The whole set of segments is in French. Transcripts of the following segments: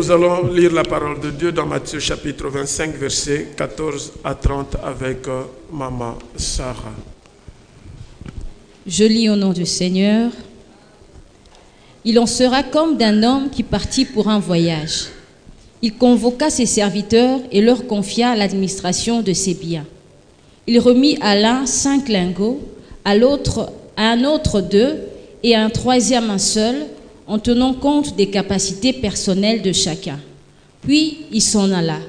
nous allons lire la parole de Dieu dans Matthieu chapitre 25, versets 14 à 30 avec Maman Sarah. Je lis au nom du Seigneur. Il en sera comme d'un homme qui partit pour un voyage. Il convoqua ses serviteurs et leur confia l'administration de ses biens. Il remit à l'un 5 lingots, à un autre 2 et à un troisième un seul, en tenant compte des capacités personnelles de chacun. Puis il s'en alla.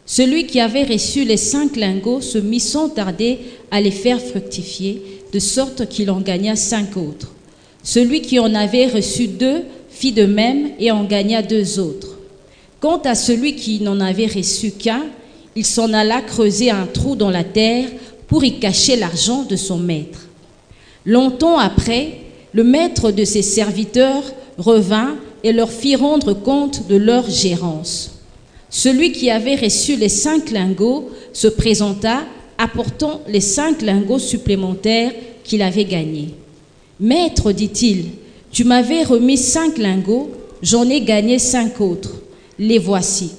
Celui qui avait reçu les 5 lingots se mit sans tarder à les faire fructifier, de sorte qu'il en gagna 5 autres. Celui qui en avait reçu 2 fit de même et en gagna 2 autres. Quant à celui qui n'en avait reçu qu'un, il s'en alla creuser un trou dans la terre pour y cacher l'argent de son maître. Longtemps après, le maître de ses serviteurs revint et leur fit rendre compte de leur gérance. Celui qui avait reçu les 5 lingots se présenta, apportant les 5 lingots supplémentaires qu'il avait gagnés. « Maître, dit-il, tu m'avais remis 5 lingots, j'en ai gagné 5 autres. Les voici. »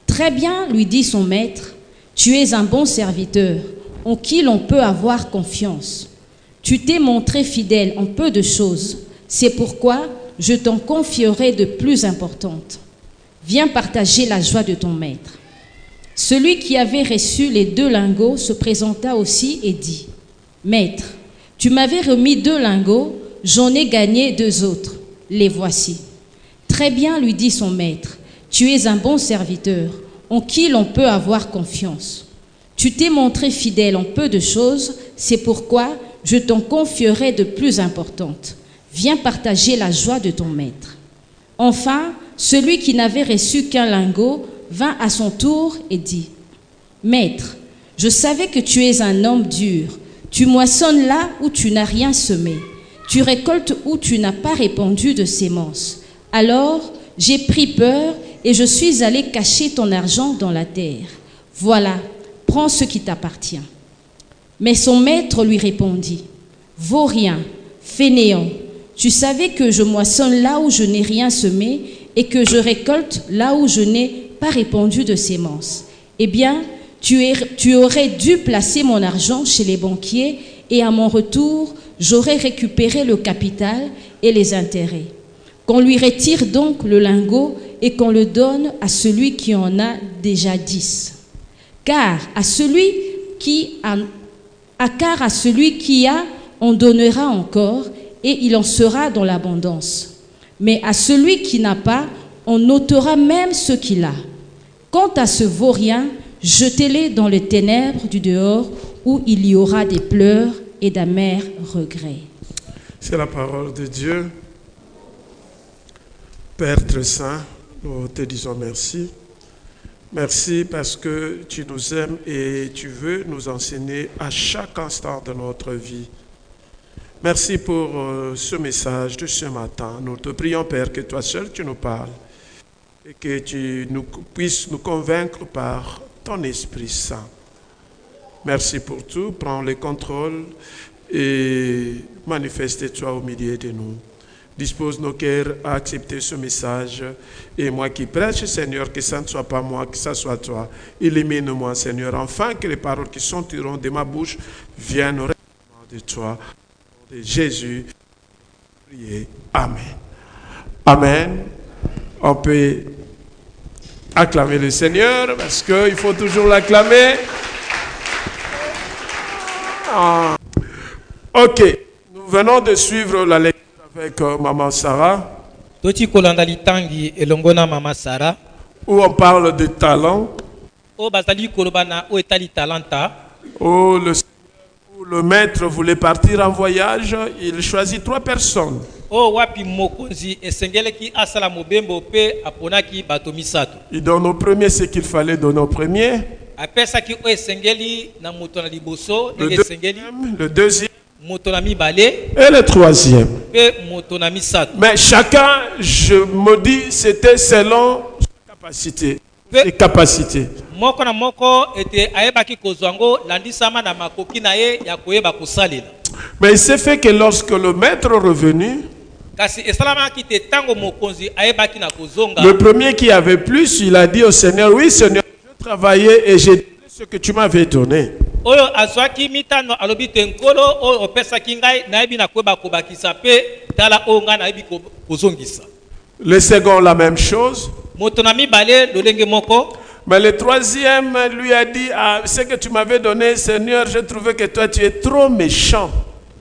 « Très bien, lui dit son maître, tu es un bon serviteur, en qui l'on peut avoir confiance. Tu t'es montré fidèle en peu de choses, c'est pourquoi je t'en confierai de plus importantes. Viens partager la joie de ton maître. » Celui qui avait reçu les 2 lingots se présenta aussi et dit, « Maître, tu m'avais remis 2 lingots, j'en ai gagné 2 autres. Les voici. » « Très bien, lui dit son maître, tu es un bon serviteur, en qui l'on peut avoir confiance. Tu t'es montré fidèle en peu de choses, c'est pourquoi je t'en confierai de plus importantes. Viens partager la joie de ton maître. » Enfin, celui qui n'avait reçu qu'un lingot vint à son tour et dit, « Maître, je savais que tu es un homme dur. Tu moissonnes là où tu n'as rien semé. Tu récoltes où tu n'as pas répandu de semences. Alors, j'ai pris peur et je suis allé cacher ton argent dans la terre. Voilà, prends ce qui t'appartient. » Mais son maître lui répondit, « Vaurien, fainéant, tu savais que je moissonne là où je n'ai rien semé et que je récolte là où je n'ai pas répandu de semences. Eh bien, tu aurais dû placer mon argent chez les banquiers et à mon retour, j'aurais récupéré le capital et les intérêts. Qu'on lui retire donc le lingot et qu'on le donne à celui qui en a déjà 10. Car à celui qui a, on donnera encore et il en sera dans l'abondance. Mais à celui qui n'a pas, on ôtera même ce qu'il a. Quant à ce vaurien, jetez-les dans les ténèbres du dehors où il y aura des pleurs et d'amers regrets. » C'est la parole de Dieu. Père très saint, nous te disons merci. Merci parce que tu nous aimes et tu veux nous enseigner à chaque instant de notre vie. Merci pour ce message de ce matin. Nous te prions, Père, que toi seul tu nous parles et que tu puisses nous convaincre par ton Esprit Saint. Merci pour tout. Prends le contrôle et manifeste-toi au milieu de nous. Dispose nos cœurs à accepter ce message. Et moi qui prêche, Seigneur, que ça ne soit pas moi, que ça soit toi. Illumine-moi, Seigneur, afin que les paroles qui sortiront de ma bouche viennent au rayonnement de toi. De Jésus, priez. Amen. Amen. On peut acclamer le Seigneur parce qu'il faut toujours l'acclamer. Ok, nous venons de suivre la lecture avec Maman Sarah, où on parle de talent, où le maître voulait partir en voyage, il choisit 3 personnes. Il donne au premier ce qu'il fallait donner au premier, le deuxième et le troisième. Mais chacun, je me dis, c'était selon sa capacité. Ses capacités. Mais il s'est fait que lorsque le maître est revenu, kasi esalamaki te tango mokonzi ayebaki na kozonga. Le premier qui avait plus, il a dit au Seigneur, oui Seigneur, je travaillais et j'ai donné ce que tu m'avais donné. Oyo azwaki mitano alobi te nkolo oyo opesaki ngai nayebi na koyeba kobakisa pe tala oyo ngai nayebi kozongisa. Le second, la même chose. Moto na mibale lolenge moko. Mais le troisième lui a dit, ah, ce que tu m'avais donné, Seigneur, j'ai trouvé que toi, tu es trop méchant.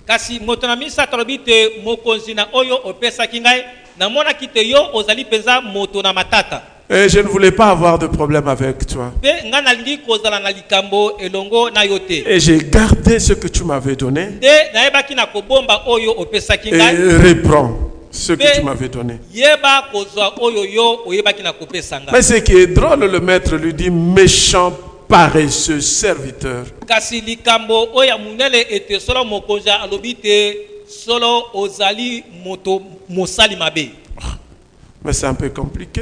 Kasi moto na misato alobi te mokonzi na oyo opesaki ngai namonaki te yo ozali penza moto na matata. Et je ne voulais pas avoir de problème avec toi. Pe nga nalingi kozala na likambo elongo na yo te. Et j'ai gardé ce que tu m'avais donné. Nde nayebaki na kobomba oyo opesaki Et ngai. reprends ce que tu m'avais donné. Yeba kozwa oyo yo oyebaki na kopesa ngai. Mais ce qui est drôle, le maître lui dit, méchant, paresseux serviteur. Kasi likambo oya munele ete solo mokonzi alobi te solo ozali moto mosali mabe. Mais c'est un peu compliqué.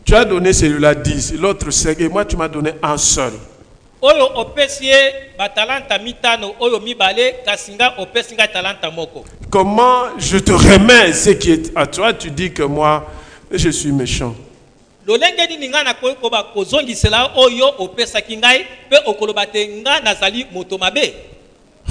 Tu as donné celui-là 10, l'autre 5, et moi tu m'as donné un seul. Oyo opesie batalanta mitano oyo mibale kasinga opesinga talanta moko. Comment je te remets ce qui est à toi, tu dis que moi je suis méchant. Lolenge ni nga na koyeba kozongisela oyo opesaki ngai pe okoloba te nga nazali moto mabe.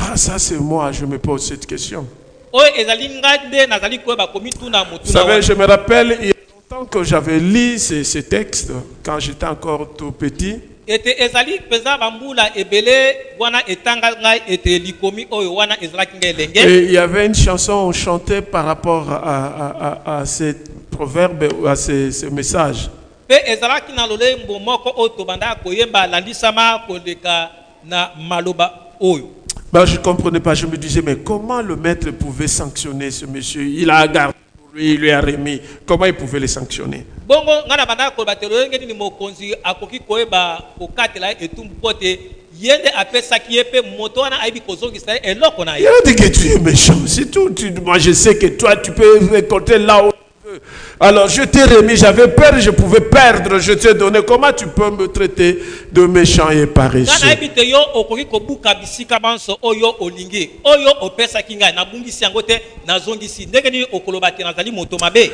Ah, ça c'est moi, je me pose cette question. Oyo ezali nga nde nazali koyeba komituna Vous motuna. savez, je me rappelle, il y a longtemps que j'avais lu ces textes, quand j'étais encore tout petit. Ete ezali peza bambula ebele wana etanga ngai ete likomi oyo wana ezalaki ngai lenge. Et il y avait une chanson, on chantait par rapport à ces proverbes, à ces messages. Pe ezalaki na lolembo moko oyo tobanda koyemba landisama koleka na maloba oyo. Ben, je ne comprenais pas, je me disais, mais comment le maître pouvait sanctionner ce monsieur? Il a gardé pour lui, il lui a remis. Comment il pouvait les sanctionner? Bongo ngana banda ko batelo ngeni ni mokonzi akoki koyeba kokatela etumbu pote yende apesaki yepe moto wana aibi kozongisa eloko na Il ye. a dit que tu es méchant, c'est tout. Moi je sais que toi tu peux récolter là où tu veux. Alors je t'ai remis, j'avais peur, je pouvais perdre, je t'ai donné. Comment tu peux me traiter de méchant et paresseux? Ngana aibi te yo okoki kobuka bisika banso oyo olingi oyo opesaki ngai na bungisi yango te nazongisi ndenge ni okoloba te nazali moto mabe.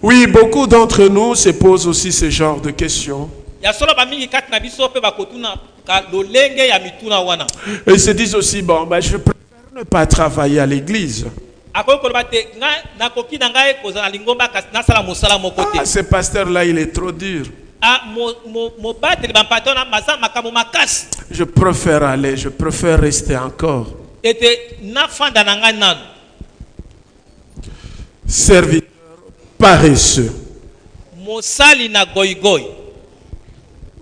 Oui, beaucoup d'entre nous se posent aussi ce genre de questions. Ya solo ba mingi kati na biso pe bakotuna ka lolenge ya mituna wana. Et ils se disent aussi, bon, ben, je préfère ne pas travailler à l'église. Akoki koloba te nga nakoki na ngai kozala lingomba kasi nasala mosala moko te. Ah, ce pasteur-là, il est trop dur. Ah mo bateli bampatona maza makambo makasi. Je préfère aller, je préfère rester encore. Ete na fanda na ngai nanu. Serviteur paresseux. Mosali na goigoi.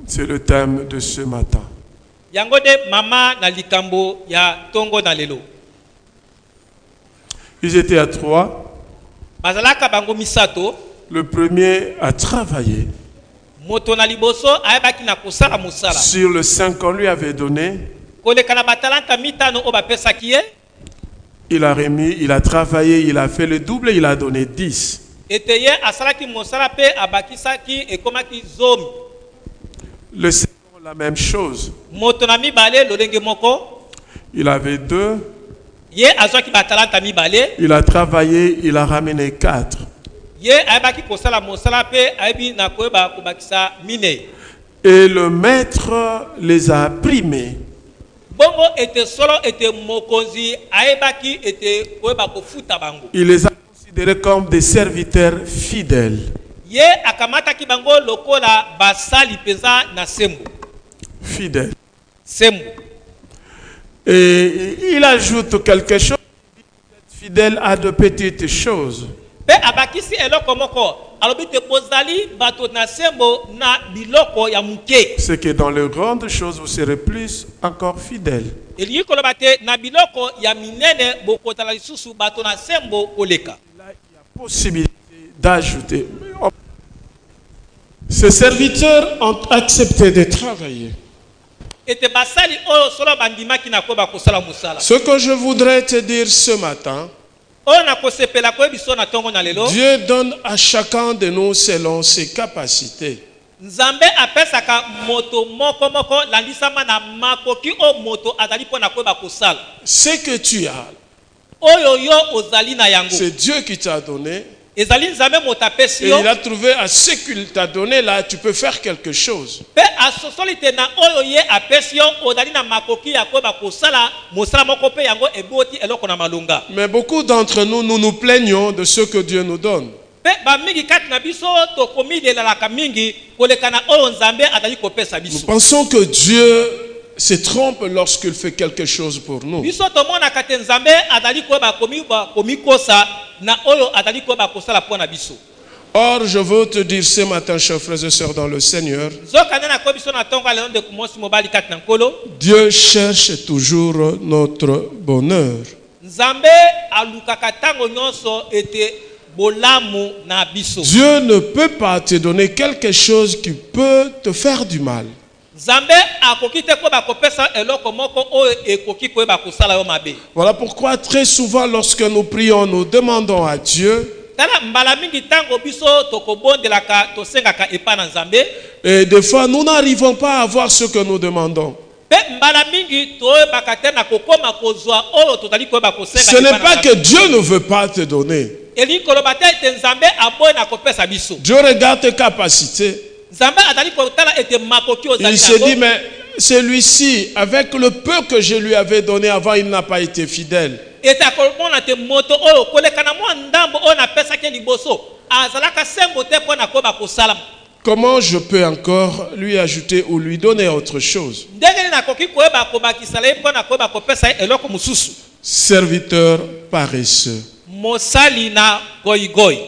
C'est le thème de ce matin. Yango de mama na likambo ya tongo na lelo. Ils étaient à 3. Bazalaka bango misato. Le premier a travaillé. Moto na liboso ayebaki na kosala mosala. Sur le 5 qu'on lui avait donné, Koleka na batalanta mitano o bapesaki ye. il a remis, il a travaillé, il a fait le double, il a donné 10. Ete ye asalaki mosala pe abakisaki ekomaki zomi. Le second, la même chose. Moto na mibale lolenge moko. Il avait 2. Ye azwaki batalanta mibale. Il a travaillé, il a ramené 4. Ye ayebaki kosala mosala pe ayebi na koyeba kobakisa mine. Et le maître les a primés. Bongo ete solo ete mokonzi ayebaki ete koyeba kofuta bango. Il les a considérés comme des serviteurs fidèles. Ye akamataki bango lokola basali peza na sembo. Fidèles. Sembo. Et il ajoute quelque chose. Fidèle à de petites choses. Pe abakisi eloko moko alobi te bozali bato na sembo na biloko ya muke. C'est que dans les grandes choses, vous serez plus encore fidèles. Elingi koloba te na biloko ya minene bokotala lisusu bato na sembo koleka. Là, il y a possibilité d'ajouter. Ces serviteurs ont accepté de travailler. Ete basali oyo solo bandimaki na koba kosala musala. Ce que je voudrais te dire ce matin, Oyo na kosepela koyebiso na tongo na lelo. Dieu donne à chacun de nous selon ses capacités. Nzambe apesaka moto moko moko landisama na makoki o moto azali pona koyeba kosala. Ce que tu as, oyo yo ozali na yango C'est Dieu qui t'a donné. ezali nzambe moto apesi Et yo il a trouvé à ce qu'il t'a donné là, tu peux faire quelque chose. mpe asosoli te na oyo ye apesi yo ozali na makoki ya koyeba kosala mosala moko mpe yango eboti eloko na malonga Mais beaucoup d'entre nous, nous nous plaignons de ce que Dieu nous donne. mpe bamingi kati na biso tokomilelalaka mingi koleka na oyo nzambe azali kopesa Nous biso pensons que Dieu se trompe lorsqu'il fait quelque chose pour nous. biso tomonaka te nzambe azali koyeba komikosa na oyo azali koyeba kosala mpo na biso Or, je veux te dire ce matin, chers frères et sœurs dans le Seigneur, nzokande na koyi biso na ntongo ya lelo ndeko mwasi mobali kati na nkolo Dieu cherche toujours notre bonheur. nzambe alukaka ntango nyonso ete bolamu na biso Dieu ne peut pas te donner quelque chose qui peut te faire du mal. nzambe akoki te koyeba kopesa eloko moko oyo ekoki koyeba kosala yo mabe Voilà pourquoi très souvent lorsque nous prions, nous demandons à Dieu, tala mbala mingi ntango biso tokobondelaka tosengaka epai na nzambe et des fois nous n'arrivons pas à avoir ce que nous demandons. mpe mbala mingi toyebaka te na kokoma kozwa oyo tozali koyeba kosenga Ce n'est epai na pas Nzambe. que Dieu ne veut pas te donner. elingi koloba te ete nzambe aboyi na kopesa biso Dieu regarde tes capacités. nzambe azali kotala ete makoki ozali Il se dit, nango mais celui-ci, avec le peu que je lui avais donné avant, il n'a pas été fidèle. ete akomona te moto oyo koleka na mwa ndambo oyo napesaki liboso azalaka sembo te mpo na koyeba kosala Comment je peux encore lui ajouter ou lui donner autre chose? ndenge nini nakoki koyeba kobakisala ye mpo na koyeba kopesa ye eloko mosusu Serviteur paresseux. mosali na goyigoyi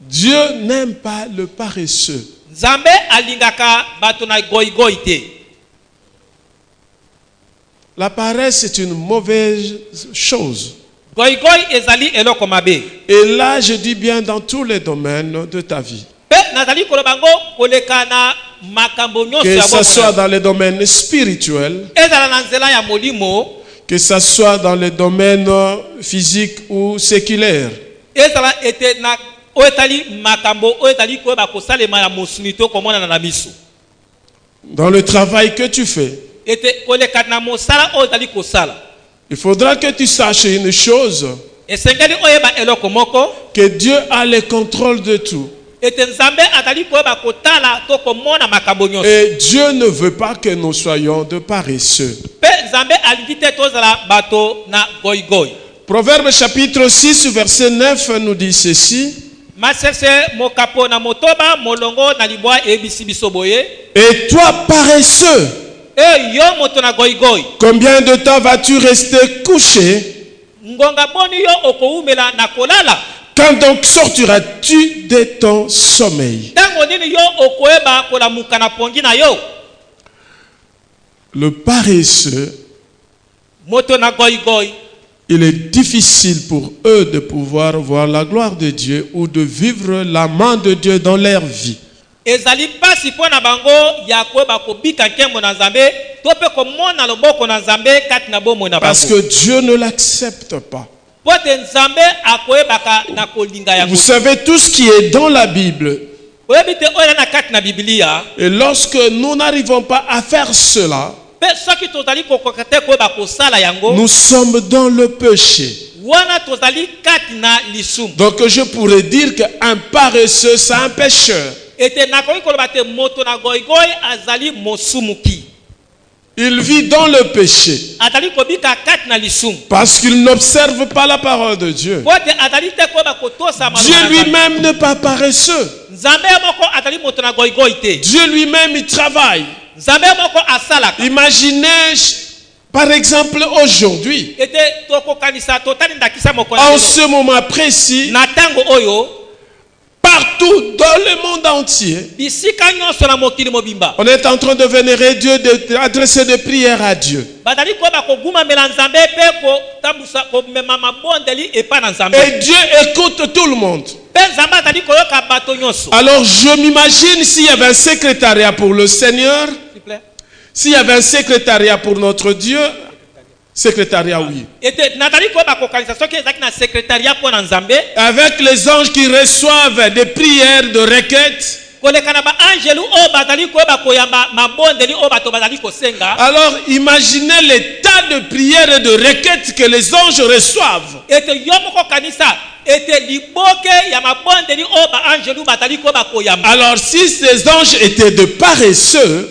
Dieu n'aime pas le paresseux. nzambe alingaka bato na goyigoyi te La paresse est une mauvaise chose. goyigoyi ezali eloko mabe Et là, je dis bien dans tous les domaines de ta vie. mpe nazali koloba ngo koleka na makambo nyonso Que ya ce soit bomoi dans les domaines spirituels, ezala na nzela ya molimo que ce soit dans les domaines physiques ou séculaires. ezala ete na oyo etali makambo oyo etali koyeba kosalema ya mosuni to komonana na miso Dans le travail que tu fais, ete koleka na mosala oyo etali kosala il faudra que tu saches une chose, esengeli oyeba eloko moko que Dieu a le contrôle de tout. ete nzambe azali koyeba kotala to komona makambo nyonso Et Dieu ne veut pas que nous soyons de paresseux. mpe nzambe alingi te tozala bato na goyigoyi Proverbe chapitre 6, verset 9 nous dit ceci. masese mokapo na motoba molongo na libwa eyebisi biso boye Et toi, paresseux, e yo moto na goyigoyi combien de temps vas-tu rester couché? ngonga boni yo okowumela na kolala Quand donc sortiras-tu de ton sommeil? ntango nini yo okoyeba kolamuka na pongi na yo Le paresseux, moto na goyigoyi il est difficile pour eux de pouvoir voir la gloire de Dieu ou de vivre la main de Dieu dans leur vie. ezali mpasi mpo na bango ya koyeba kobika nkembo na nzambe to mpe komona loboko na nzambe kati na bomoi na Parce bango que Dieu ne l'accepte pas. po te nzambe akoyebaka na kolinga yango Vous savez tout ce qui est dans la Bible. oyebi te oyo eza na kati na bibilia Et lorsque nous n'arrivons pas à faire cela, mpe soki tozali kokoka te koyeba kosala yango nous sommes dans le péché. wana tozali kati na lisumu Donc je pourrais dire qu'un paresseux, c'est un pécheur. ete nakoki koloba te moto na goyigoyi azali mosumuki Il vit dans le péché azali kobika kati na lisumu parce qu'il n'observe pas la parole de Dieu. po te azali te koyeba kotosa Dieu maloba na Nzambe. lui-même n'est pas paresseux. nzambe moko azali moto na goyigoyi te Dieu lui-même, il travaille. nzambe moko asalaka Imaginez, par exemple, aujourd'hui, ete tokokanisa totali ndakisa moko en na ce lelo. moment précis, na ntango oyo partout dans le monde entier, bisika nyonso na mokili mobimba on est en train de vénérer Dieu, d'adresser des prières à Dieu. bazali koyeba kogumamela nzambe mpe kotambusa komema mabondeli epai na nzambe Et Dieu écoute tout le monde. mpe nzambe azali koyoka bato nyonso Alors je m'imagine s'il y avait un secrétariat pour le Seigneur, S'il vous plaît. s'il y avait un secrétariat pour notre Dieu, secrétariat oui. ete nazali koyeba kokanisa soki ezalaki na sekretaria mpo na nzambe Avec les anges qui reçoivent des prières de requêtes, Alors imaginez les tas de prières et de requêtes que les anges reçoivent. Alors si ces anges étaient de paresseux,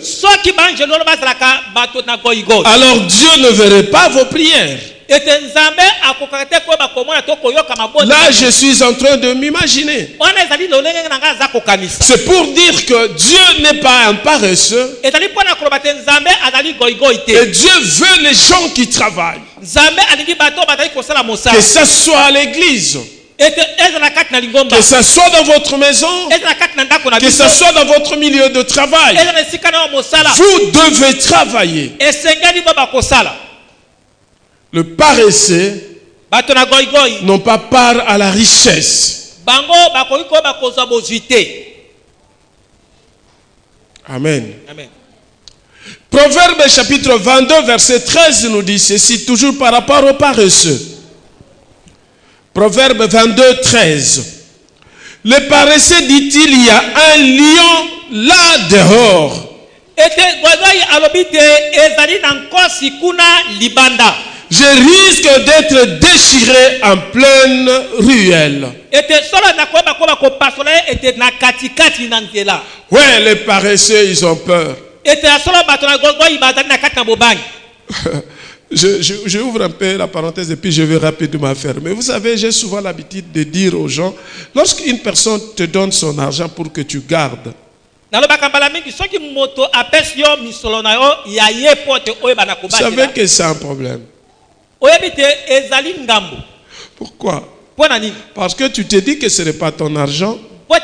alors Dieu ne verrait pas vos prières. Là, je suis en train de m'imaginer. C'est pour dire que Dieu n'est pas un paresseux. Et Dieu veut les gens qui travaillent. Que ce soit à l'église, que ce soit dans votre maison, que ce soit dans votre milieu de travail, vous devez travailler. Le paresseux n'ont pas part à la richesse. Amen. Amen. Proverbe chapitre 22 verset 13 nous dit ceci, toujours par rapport aux paresseux. Proverbe 22, 13. Le paresseux dit-il, il y a un lion là dehors. Je risque d'être déchiré en pleine ruelle. Ouais, les paresseux, ils ont peur. Je ouvre un peu la parenthèse et puis je vais rapidement faire. Mais vous savez, j'ai souvent l'habitude de dire aux gens, lorsqu'une personne te donne son argent pour que tu gardes, vous savez que c'est un problème. Pourquoi? Parce que tu te dis que ce n'est pas ton argent. Ben,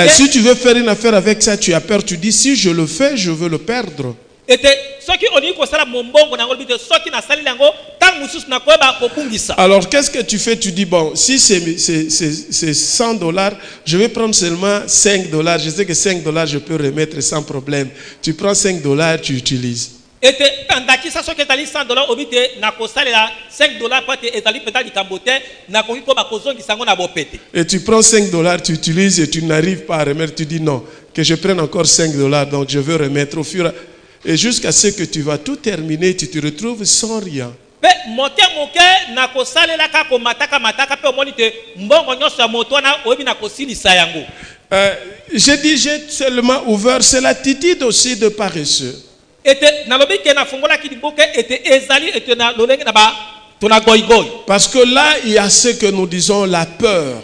si tu veux faire une affaire avec ça, tu as peur. Tu dis, si je le fais, je veux le perdre. Alors qu'est-ce que tu fais? Tu dis, bon, si c'est $100, je vais prendre seulement $5. Je sais que $5 je peux remettre sans problème. Tu prends $5, tu utilises. Et tu prends $5, tu utilises et tu n'arrives pas à remettre. Tu dis non, que je prenne encore $5, donc je veux remettre au fur et jusqu'à ce que tu vas tout terminer, tu te retrouves sans rien. J'ai dit, j'ai seulement ouvert, c'est l'attitude aussi de paresseux. Parce que là, il y a ce que nous disons la peur.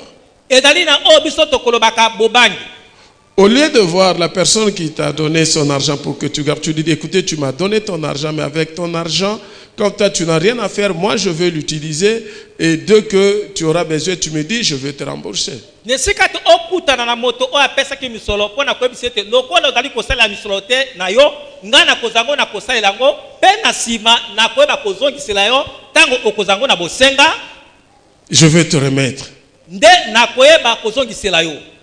Au lieu de voir la personne qui t'a donné son argent pour que tu gardes, tu dis, écoutez, tu m'as donné ton argent, mais avec ton argent, comme toi, tu n'as rien à faire, moi, je vais l'utiliser. Et dès que tu auras besoin, tu me dis, je vais te rembourser. Je vais te remettre.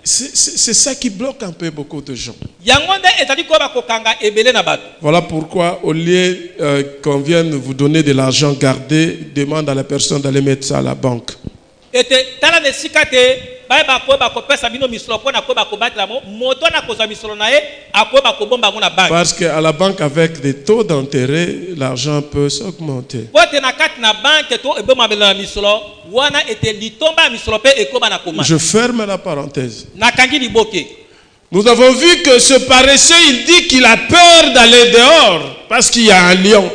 C'est ça qui bloque un peu beaucoup de gens. Voilà pourquoi au lieu qu'on vienne vous donner de l'argent gardé, demande à la personne d'aller mettre ça à la banque. Parce qu'à la banque, avec des taux d'intérêt, l'argent peut s'augmenter. Je ferme la parenthèse. Nous avons vu que ce paresseux, il dit qu'il a peur d'aller dehors parce qu'il y a un lion.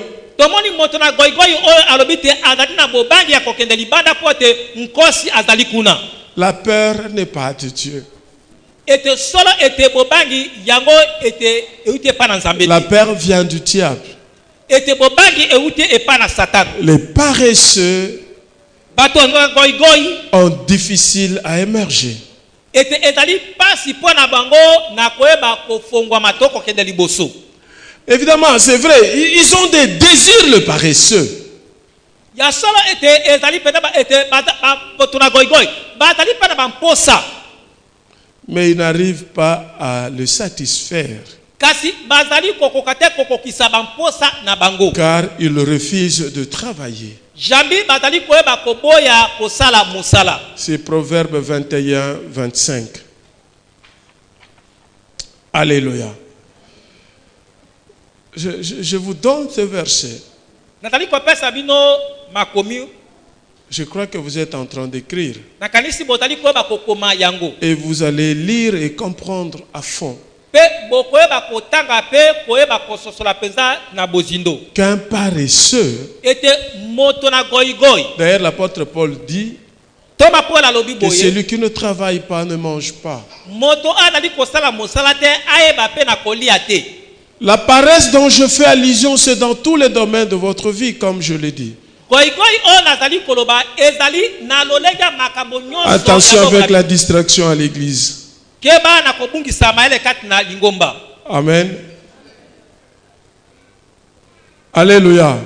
La peur n'est pas de Dieu. La peur vient du diable. Les paresseux ont difficile à émerger. Évidemment, c'est vrai, ils ont des désirs, le paresseux. Mais ils n'arrivent pas à le satisfaire. Car ils refusent de travailler. C'est Proverbe 21, 25. Alléluia. Je vous donne ce verset. Natali kopesa bino makomi. Je crois que vous êtes en train d'écrire. Nakanisi botali koyeba kokoma yango. Et vous allez lire et comprendre à fond. Pe bokoyeba kotanga pe koyeba kososola penza na bozindo. Qu'un paresseux, Ete moto na goigoi. d'ailleurs l'apôtre Paul dit Toma Paul alobi que boye. celui qui ne travaille pas ne mange pas. Moto azali kosala mosala te ayeba pe na kolia te. La paresse dont je fais allusion, c'est dans tous les domaines de votre vie, comme je l'ai dit. Attention avec la distraction à l'église. Amen. Alléluia.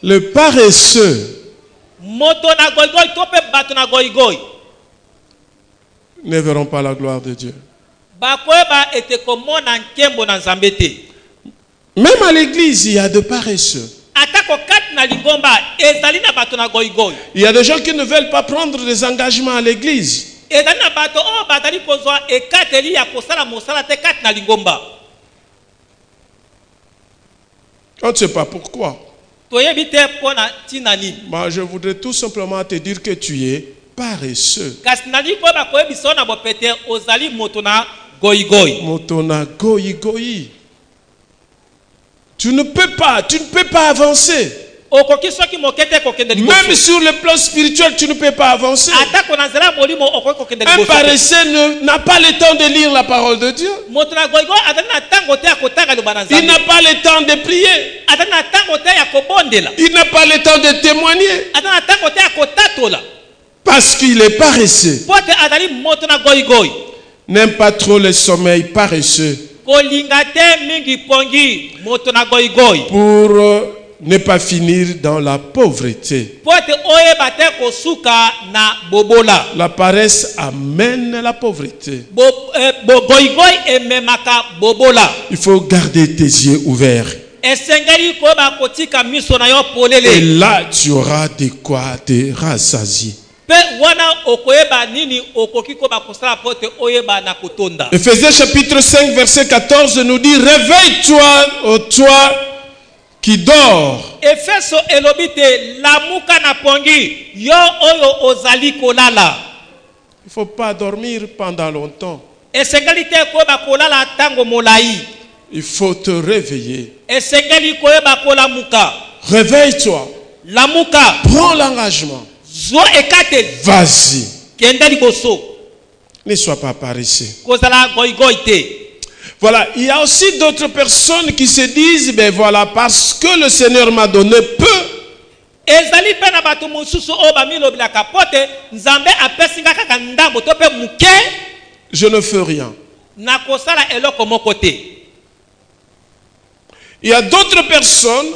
Le paresseux ne verront pas la gloire de Dieu. Même à l'église, il y a de paresseux. Il y a des gens qui ne veulent pas prendre des engagements à l'église. On ne sait pas pourquoi. Moi, je voudrais tout simplement te dire que tu es paresseux. Motona goi goi. Tu ne peux pas avancer. Même sur le plan spirituel, tu ne peux pas avancer. Un paresseux n'a pas le temps de lire la parole de Dieu. Il n'a pas le temps de prier. Il n'a pas le temps de témoigner. Parce qu'il est paresseux. N'aime pas trop le sommeil paresseux. Pour ne pas finir dans la pauvreté. La paresse amène la pauvreté. Il faut garder tes yeux ouverts. Et là, tu auras de quoi te rassasier. Ephésiens chapitre 5 verset 14 nous dit: réveille-toi, ô toi qui dors. Il ne faut pas dormir pendant longtemps. Il faut te réveiller. Réveille-toi. Prends l'engagement. Vas-y. Ne sois pas paresseux. Voilà, il y a aussi d'autres personnes qui se disent: ben voilà, parce que le Seigneur m'a donné peu, je ne fais rien. Il y a d'autres personnes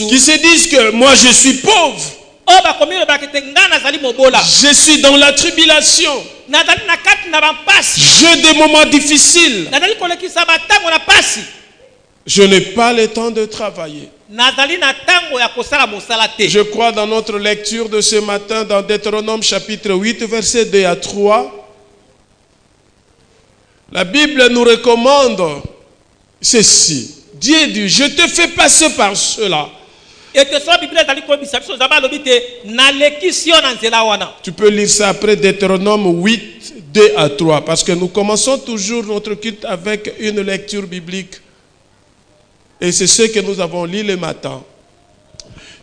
qui se disent que moi je suis pauvre. Je suis dans la tribulation. J'ai des moments difficiles. Je n'ai pas le temps de travailler. Je crois dans notre lecture de ce matin dans Deutéronome chapitre 8 versets 2 à 3. La Bible nous recommande ceci. Dieu dit: je te fais passer par cela. Tu peux lire ça après Deutéronome 8, 2 à 3. Parce que nous commençons toujours notre culte avec une lecture biblique. Et c'est ce que nous avons lu le matin.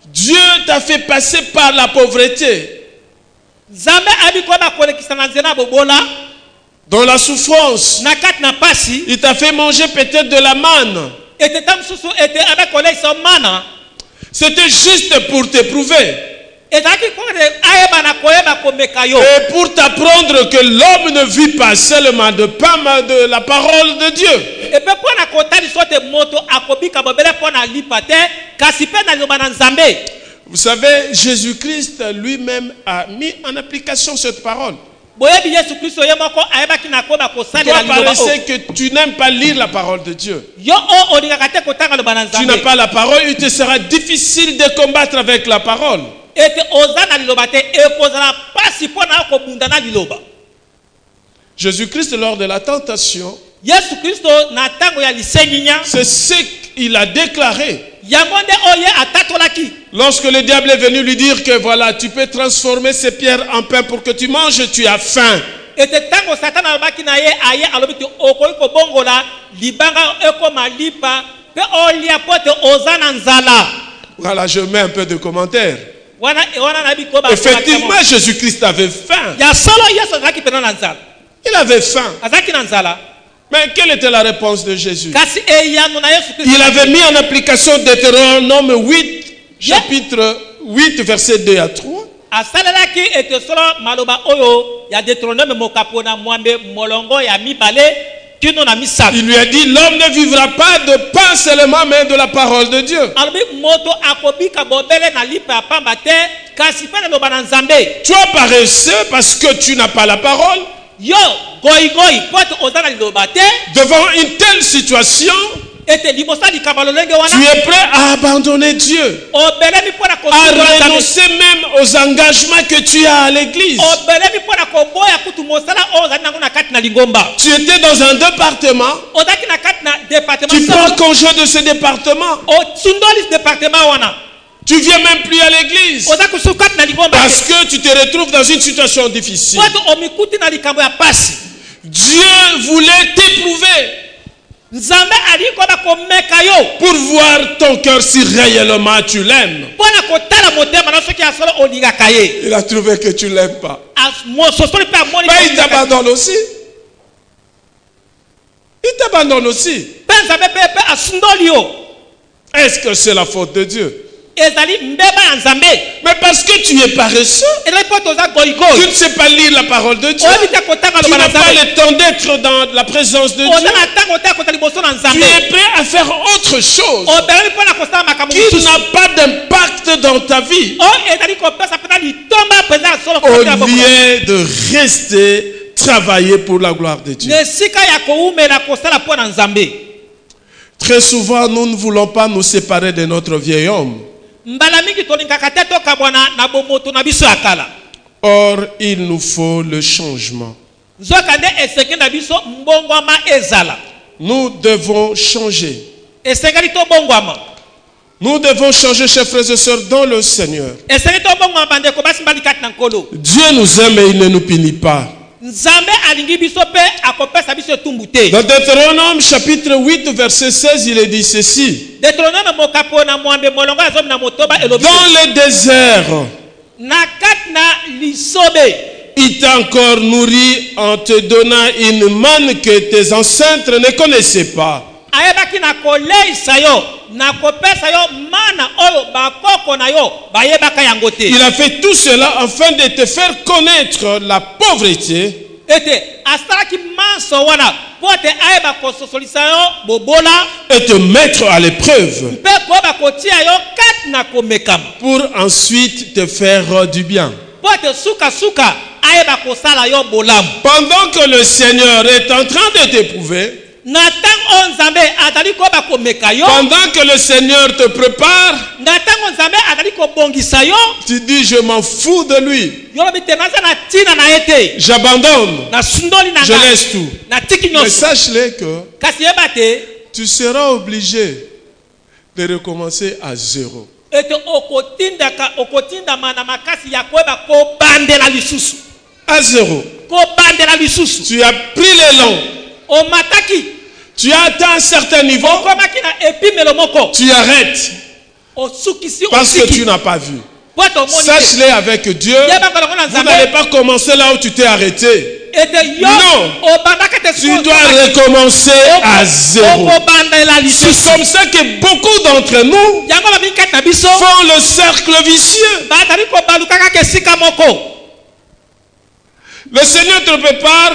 Dieu t'a fait passer par la pauvreté. Dans la souffrance. Il t'a fait manger peut-être de la manne. C'était juste pour t'éprouver. Et pour t'apprendre que l'homme ne vit pas seulement de pain, mais de la parole de Dieu. Vous savez, Jésus-Christ lui-même a mis en application cette parole. Toi, paraissait que tu n'aimes pas lire la parole de Dieu. Tu n'as pas la parole, il te sera difficile de combattre avec la parole. Jésus-Christ, lors de la tentation, Yesu Kristo na tango ya lisenginya c'est ce qu'il a déclaré. yango nde oye atatolaki. Lorsque le diable est venu lui dire que voilà, tu peux transformer ces pierres en pain pour que tu manges, tu as faim. Ete tango satana alobaki na ye aye alobi te okoki kobongola libanga ekoma lipa pe olia pote oza na nzala. Voilà, je mets un peu de commentaires. Wana na bikoba. Effectivement, Jésus-Christ avait faim. Ya solo Yesu azaki pena na nzala. Il avait faim. Azaki na nzala. Mais quelle était la réponse de Jésus? Kasi eyano na Yesu Kristo. Il avait mis en application Deutéronome 8, chapitre 8, verset 2 à 3. Asalelaki ete solo maloba oyo ya Deutéronome mokapona mwambe molongo ya mibale kino na misato. Il lui a dit, l'homme ne vivra pas de pain seulement, mais de la parole de Dieu. Alobi moto akobika bobele na lipa ya pamba te kasi pe na loba na Nzambe. Tu es paresseux parce que tu n'as pas la parole. Yo goi pote ozana liloba te. Devant une telle situation, Ete libosa likabalo lenge wana. tu es prêt à abandonner Dieu, Obele mi pona ko. à renoncer même aux engagements que tu as à l'église. Obele mi pona ko boya kutu mosala ozana nango na kati na lingomba. Tu étais dans un département, Ozaki na kati na département. tu prends congé de ce département. O sundolis département wana. Tu viens même plus à l'église Ozaku sukati na lingomba. parce que tu te retrouves dans une situation difficile. Watu omikuti na likambo ya pasi. Dieu voulait t'éprouver Nzambe aliko ba komeka yo. pour voir ton cœur si réellement tu l'aimes. Pona kotala motema na soki asolo olinga kaye. Il a trouvé que tu ne l'aimes pas. As mo sosoli pe amoni. Mais il t'abandonne aussi. Il t'abandonne aussi. Pe Nzambe pe asundoli yo. Est-ce que c'est la faute de Dieu? Ezali mbeba ya Nzambe. Mais parce que tu es paresseux, Ezali poto za tu goigoi. ne sais pas lire la parole de Dieu. Obita kotanga Tu lo n'as bana pas Nzambe. le temps d'être dans la présence de Dieu. Ozana tango ta kota liboso na Tu Nzambe. es prêt à faire autre chose Obele pona kosala makambo qui mosusu. n'a pas d'impact dans ta vie, O ezali kopesa pena litomba pena solo au kota boko. lieu de rester travailler pour la gloire de Dieu. Nesika ya koumela kosala pona Nzambe. Très souvent, nous ne voulons pas nous séparer de notre vieil homme. Mbala mingi tolingaka te tokabwana na bomoto na biso ya kala. Or, il nous faut le changement. Nzoka nde esenge na biso mbongwama ezala. Nous devons changer. Esengeli tobongwama. Nous devons changer, chers frères et sœurs, dans le Seigneur. Esengeli tobongwama bandeko basi mbali kati na nkolo. Dieu nous aime et il ne nous punit pas. Nzambe alingi biso pe akopesa biso etumbu te. Dans Deutéronome chapitre 8, verset 16, il est dit ceci. Deutéronome mokapo na mwambe molongo azomi na motoba elobi. Dans le désert, Na kati na lisobe. il t'a encore nourri en te donnant une manne que tes ancêtres ne connaissaient pas. Ayebaki na koleisa yo na kopesa yo mana oyo bakoko na yo bayebaka yango te. Il a fait tout cela afin de te faire connaître la pauvreté Ete asalaki manso wana pote ayeba kososolisa yo bobola et te mettre à l'épreuve mpe koyeba kotia yo kati na komekama pour ensuite te faire du bien. pote sukasuka ayeba kosala yo bolamu. Pendant que le Seigneur est en train de t'éprouver, Na ntango oyo Nzambe azali koyeba komeka yo, pendant que le Seigneur te prépare, na ntango Nzambe azali kobongisa yo, tu dis je m'en fous de lui, yo lobi te naza na ntina na ye te, j'abandonne, na sundoli na je nga, laisse tout. na tiki Mais nyonso. sache-le que Kasi yeba te tu seras obligé de recommencer à zéro. ete okotindama na makasi ya koyeba kobandela lisusu, À zéro. kobandela lisusu. Tu as pris l'élan, Omataki tu as atteint un certain niveau, okomaki na epimelo moko, tu arrêtes osukisi parce que tu osiki n'as pas vu. po ete omoni te. Sache-le avec Dieu, Yeba kolongo na vous Nzambe n'allez pas commencer là où tu t'es arrêté. ete yo Non. obandaka te Tu dois recommencer à zéro. okobandela C'est lisusu. comme ça que beaucoup d'entre nous Yango babimi kati na biso font le cercle vicieux. bazali kobaluka kaka esika moko. Le Seigneur te prépare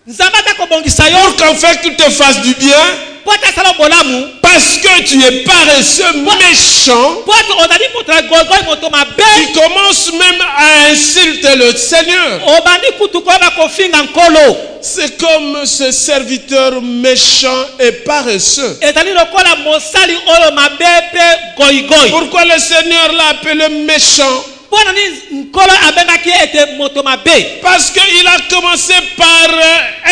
Nzambe aza kobongisa yo pour qu'en fait tu te fasses du bien po ete asala bolamu, parce que tu es paresseux, méchant. po ete ozali moto ya goigoi, moto mabe, Tu commences même à insulter le Seigneur. obandi kutu koyeba kofinga nkolo. C'est comme ce serviteur méchant et paresseux. Ezali lokola mosali oyo mabe pe goigoi. Pourquoi le Seigneur l'a appelé méchant? mpona nini nkolo abengaki ete moto mabe Parce qu'il a commencé par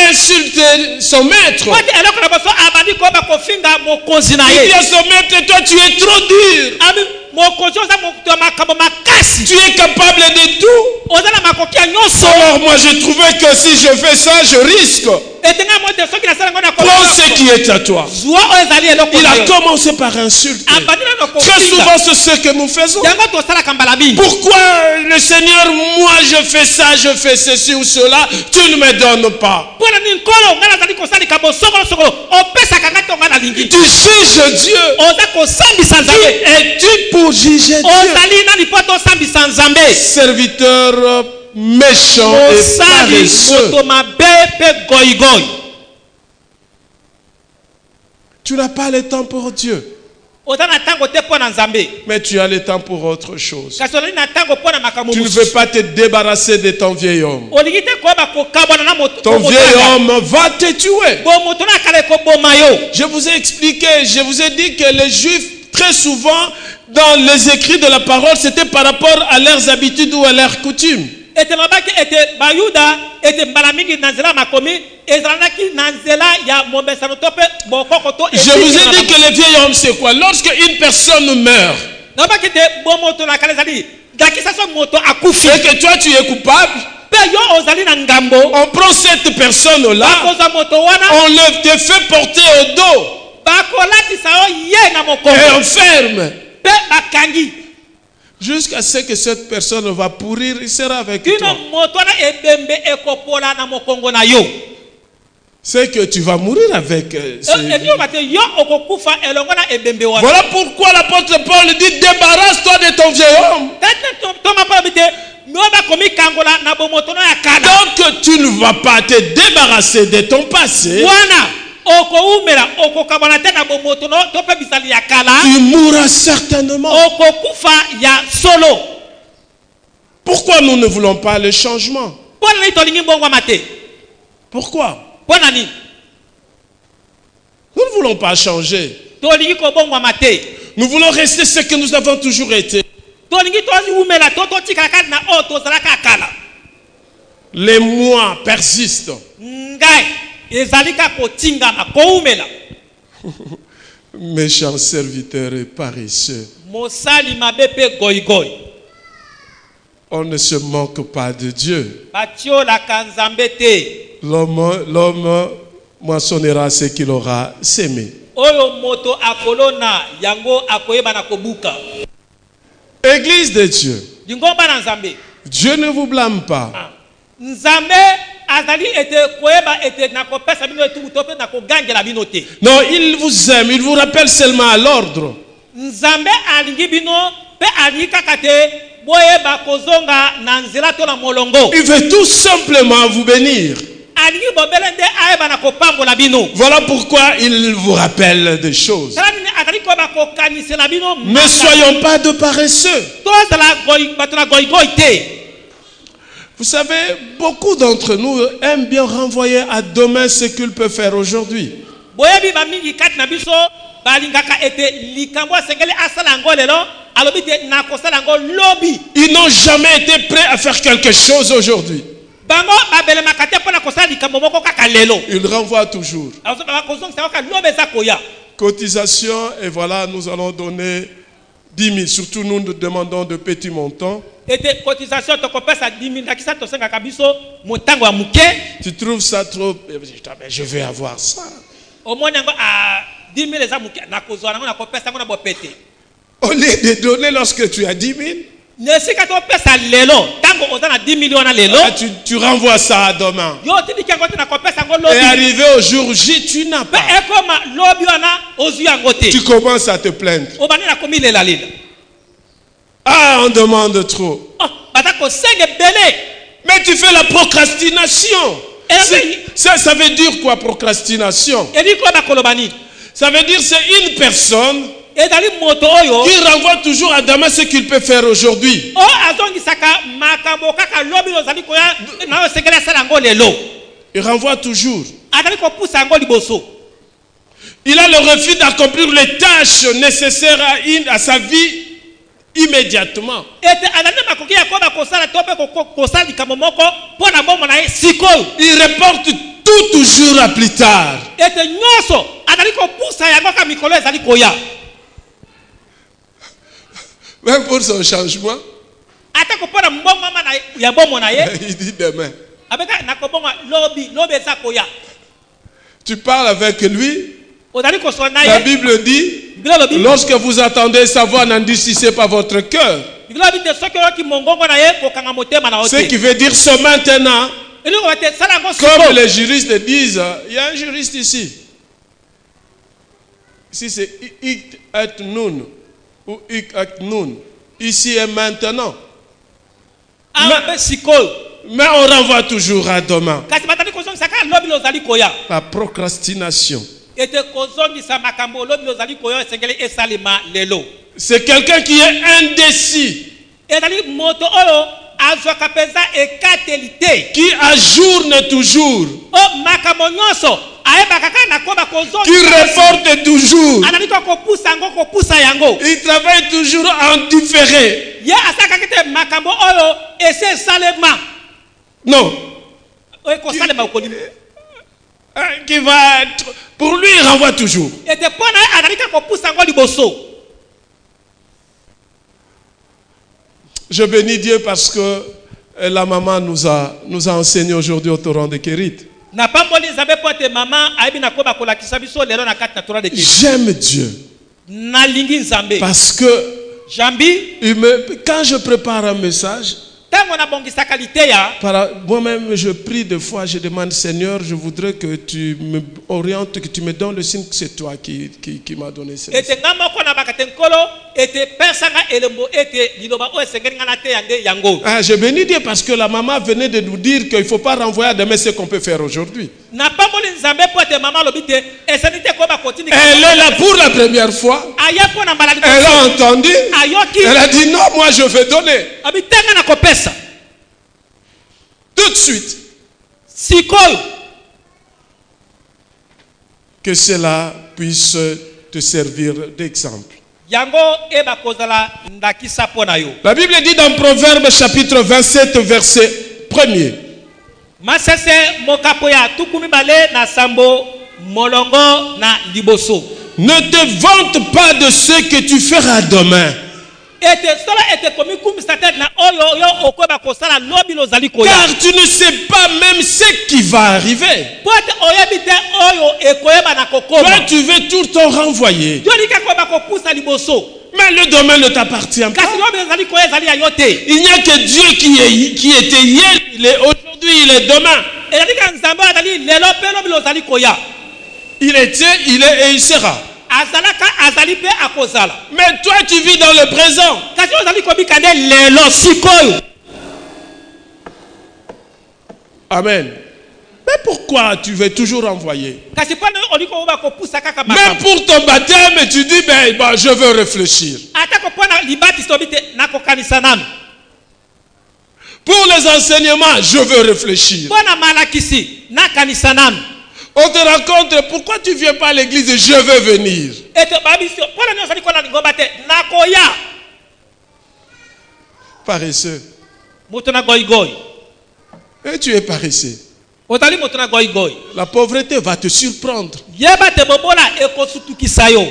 insulter son maître. oti eloko na boso abandi koyeba kofinga mokonzi na Il dit ye à son maître, toi tu es trop dur. abi mokonzi oza moto ya makambo makasi Tu es capable de tout. oza na makoki ya nyonso Alors moi je trouvais que si je fais ça, je risque. etenga mo te soki nasala ngo na Prends ce qui est à toi. zwa oyo ezali eloko Il na a yo commencé par insulter. abandi na Très kofinga souvent c'est ce que nous faisons. yango tosalaka mbala mingi Pourquoi le Seigneur, moi je fais ça, je fais ceci ou cela, tu ne me donnes pas. mpona nini nkolo ngai nazali kosalika bosongolosongolo opesaka ngai to ngai nalingi Tu juges Dieu. oza kosambisa nzambe Es-tu pour juger Dieu? ozali nani mpo tosambisa nzambe Serviteur méchant et osali paresseux. moto mabe mpe goigoi Tu n'as pas le temps pour Dieu, oza na ntango te mpo na nzambe mais tu as le temps pour autre chose. kasi ozali na ntango mpo na makambo Tu ne veux pas te débarrasser de ton vieil homme. olingi te koyeba kokabwana na Ton vieil homme va te tuer. moto na akala ekoboma yo Je vous ai expliqué, je vous ai dit que les Juifs, très souvent, dans les écrits de la parole, c'était par rapport à leurs habitudes ou à leurs coutumes. ete mabaki ete bayuda ete mbala mingi na nzela makomi ezalaki na nzela ya momesano to mpe bokoko to Je vous ai dit que le vieil homme, c'est quoi? Lorsque une personne meurt, nabaki te bomoto na kala ezali dakisa so moto akufi et que toi tu es coupable, mpe yo ozali na ngambo on prend cette personne-là, bakozwa moto wana on le te fait porter au dos bakolatisa yo ye na et mokongo on ferme. mpe bakangi Jusqu'à ce que cette personne va pourrir, il sera avec kino toi. moto wana ebembe ekopola na mokongo na yo C'est que tu vas mourir avec ekiyoka te yo okokufa elongo na ebembe wana Voilà pourquoi l'apôtre Paul dit, débarrasse-toi de ton vieil homme. tete tomapabi te mio bakomi kangola na bomoto no ya kala Donc tu ne vas pas te débarrasser de ton passé. wana okoumela okokabwana te na bomoto no to mpe bisali ya kala Tu mourras certainement. okokufa ya solo Pourquoi nous ne voulons pas le changement? mpo na nini tolingi mbongwama te Pourquoi? mpo na nini Nous ne voulons pas changer. tolingi kobongwama te Nous voulons rester ce que nous avons toujours été. tolingi toziumela to totikala kati na oyo tozalaka ya kala Les mois persistent. ngai ezali kaka kotingama koumela Méchants serviteurs et paresseux. mosali mabe mpe goigoi On ne se moque pas de Dieu. batiolaka nzambe te L'homme moissonnera ce qu'il aura sémé. oyo moto akolona yango akoyeba na kobuka Église de Dieu, lingomba na nzambe Dieu ne vous blâme pas. nzambe azali ete koyeba ete nakopesa bino etumbu to mpe nakogangela bino te Non, il vous aime, il vous rappelle seulement à l'ordre. nzambe alingi bino mpe alingi kaka te boyeba kozonga na nzela to na molongo Il veut tout simplement vous bénir. alingi bobele nde ayeba na kopambola bino Voilà pourquoi il vous rappelle des choses. tala nini azali koyeba kokanisela bino Ne soyons pas de paresseux. tozala bato na goigoi te Vous savez, beaucoup d'entre nous aiment bien renvoyer à demain ce qu'ils peuvent faire aujourd'hui. boyebi bamingi kati na biso balingaka ete likambo asengeli asala yango lelo alobi te nakosala yango lobi Ils n'ont jamais été prêts à faire quelque chose aujourd'hui. bango babelemaka te mpo na kosala likambo moko kaka lelo Ils renvoient toujours. bakozongisa kaka lobi eza koya Cotisation, et voilà, nous allons donner 10 000. Surtout nous demandons de petits montants. ete cotisation tokopesa 10 000 ndakisa tosengaka biso motango ya moke Tu trouves ça trop? Je vais avoir ça. omoni yango 10 000 eza moke nakozwa nango nakopesa yango na bopete Au lieu de donner lorsque tu as 10 000, na esika topesa lelo ntango oza na 10 millions wana lelo tu renvoies ça à demain. yo otindiki yango te nakopesa yango Et lobi arrivé au jour J, tu n'as mpe pas. ekoma lobi wana ozwi yango te Tu commences à te plaindre. obandi nakomi lelalela Ah, on demande trop. baza kosenga ebele Mais tu fais la procrastination. Et Ça veut dire quoi, procrastination? edi koyeba koloba nini Ça veut dire c'est une personne ezali moto oyo qui renvoie toujours à demain ce qu'il peut faire aujourd'hui. oyo azongisaka makambo kaka lobi oyo ozali koya nayo osengeli asala yango lelo Il renvoie toujours. azali kopusa yango liboso Il a le refus d'accomplir les tâches nécessaires à sa vie immédiatement. ete azali na makoki ya koba kosala to mpe kosala likambo moko mpo na bomoi na ye sikoyo. Il reporte tout toujours à plus tard. ete nyonso azali kopusa yango ka mikolo ezali koya. Même pour son changement, ata kopona mbongama ya bomoi na ye il dit demain. abeka nakobonga lobi eza koya. Tu parles avec lui. ozali kosola na La ye. Bible dit, Biblia lobi lorsque vous attendez savoir, n'endurcissez pas votre cœur. Biblia lobi te soki oyoki mongongo na ye kokanga motema na yo Ce te. qui veut dire ce maintenant, elingi koba te sala yango comme sikoyo. les juristes disent, il y a un juriste ici. Ici c'est hic et nun ou hic et nun. Ici et maintenant. awa mpe sikoyo. Mais on renvoie toujours à demain. kasi batali kozongisa kaka lobi ozali koya. La procrastination. ete kozongisa makambo lobi ozali koya esengeli esalema lelo. C'est quelqu'un qui est indécis, ezali moto oyo azwaka mpenza ekateli te. qui ajourne toujours, o makambo nyonso ayebaka kaka na koba qui kozongisa. reporte toujours. azali kopusa yango kopusa yango. Il travaille toujours en différé. ye asalaka te makambo oyo ese esalema. Non. oyo kosalema okolimi. Qui va être, pour lui, il renvoie toujours. ete mpo na ye azali kaka kopusa yango liboso. Je bénis Dieu parce que la maman nous a enseigné aujourd'hui au torrent de Kérit. na pamboli nzambe mpo ete mama ayebi na koba kolakisa biso lelo na kati na tora de Kérit. J'aime Dieu nalingi nzambe. parce que jambi quand je prépare un message, ntango nabongisaka liteya. moi-même je prie des fois, je demande Seigneur, je voudrais que tu me orientes, que tu me donnes le signe que c'est toi qui m'as donné ce message. ete nga moko nabaka te nkolo ete pesanga elembo ete liloba oyo esengeli nga nateya nde yango. Je bénis Dieu parce que la maman venait de nous dire qu'il ne faut pas renvoyer à demain ce qu'on peut faire aujourd'hui. na pamboli nzambe mpo ete mama alobi te eseni te koba kotindika. Elle est là pour la première fois. aya mpo na mbala Elle a entendu. ayoki. Elle a dit non, moi je vais donner. abi te nga na kopesa. Tout de suite. sikoyo Que cela puisse te servir d'exemple. yango eba kozala ndakisa mpo na yo. La Bible dit dans Proverbe chapitre 27 verset 1er. masese mokapo ya tuku mibale na sambo molongo na liboso. Ne te vante pas de ce que tu feras demain. ete sola ete komi kumisa te na oyo yo okoyeba kosala lobi lozali koya. Car tu ne sais pas même ce qui va arriver. po ete oyebi te oyo ekoyeba na Toi, kokoma. tu veux tout le temps renvoyer. yo lika koyeba kopusa liboso. Mais le domaine ne t'appartient pas. kasi lobi ezali koya ezali ya yo te. Il n'y a que Dieu qui était hier, il est aujourd'hui, il est demain. ezali ka nzambe oyo azali lelo mpe lobi lozali koya. Il était, il est et il sera. azalaka azali mpe akozala. Mais toi, tu vis dans le présent. kasi ozali kobika nde lelo sikoyo. Amen. Mais pourquoi tu veux toujours renvoyer? kasi mpo na olingi koyeba kopusa kaka Même makambo. pour ton baptême, tu dis, ben, je veux réfléchir. atako mpo na libatisi obi te nakokanisa nanu. Pour les enseignements, je veux réfléchir. mpo na malakisi nakanisa nanu. On te rencontre, pourquoi tu ne viens pas à l'église? Je veux venir. ete babisi mpo na nyonso likola lingomba te nakoya. Paresseux. moto na goigoi. Et tu es paresseux. ozali moto na goigoi. La pauvreté va te surprendre. yeba te bobola ekosutukisa yo.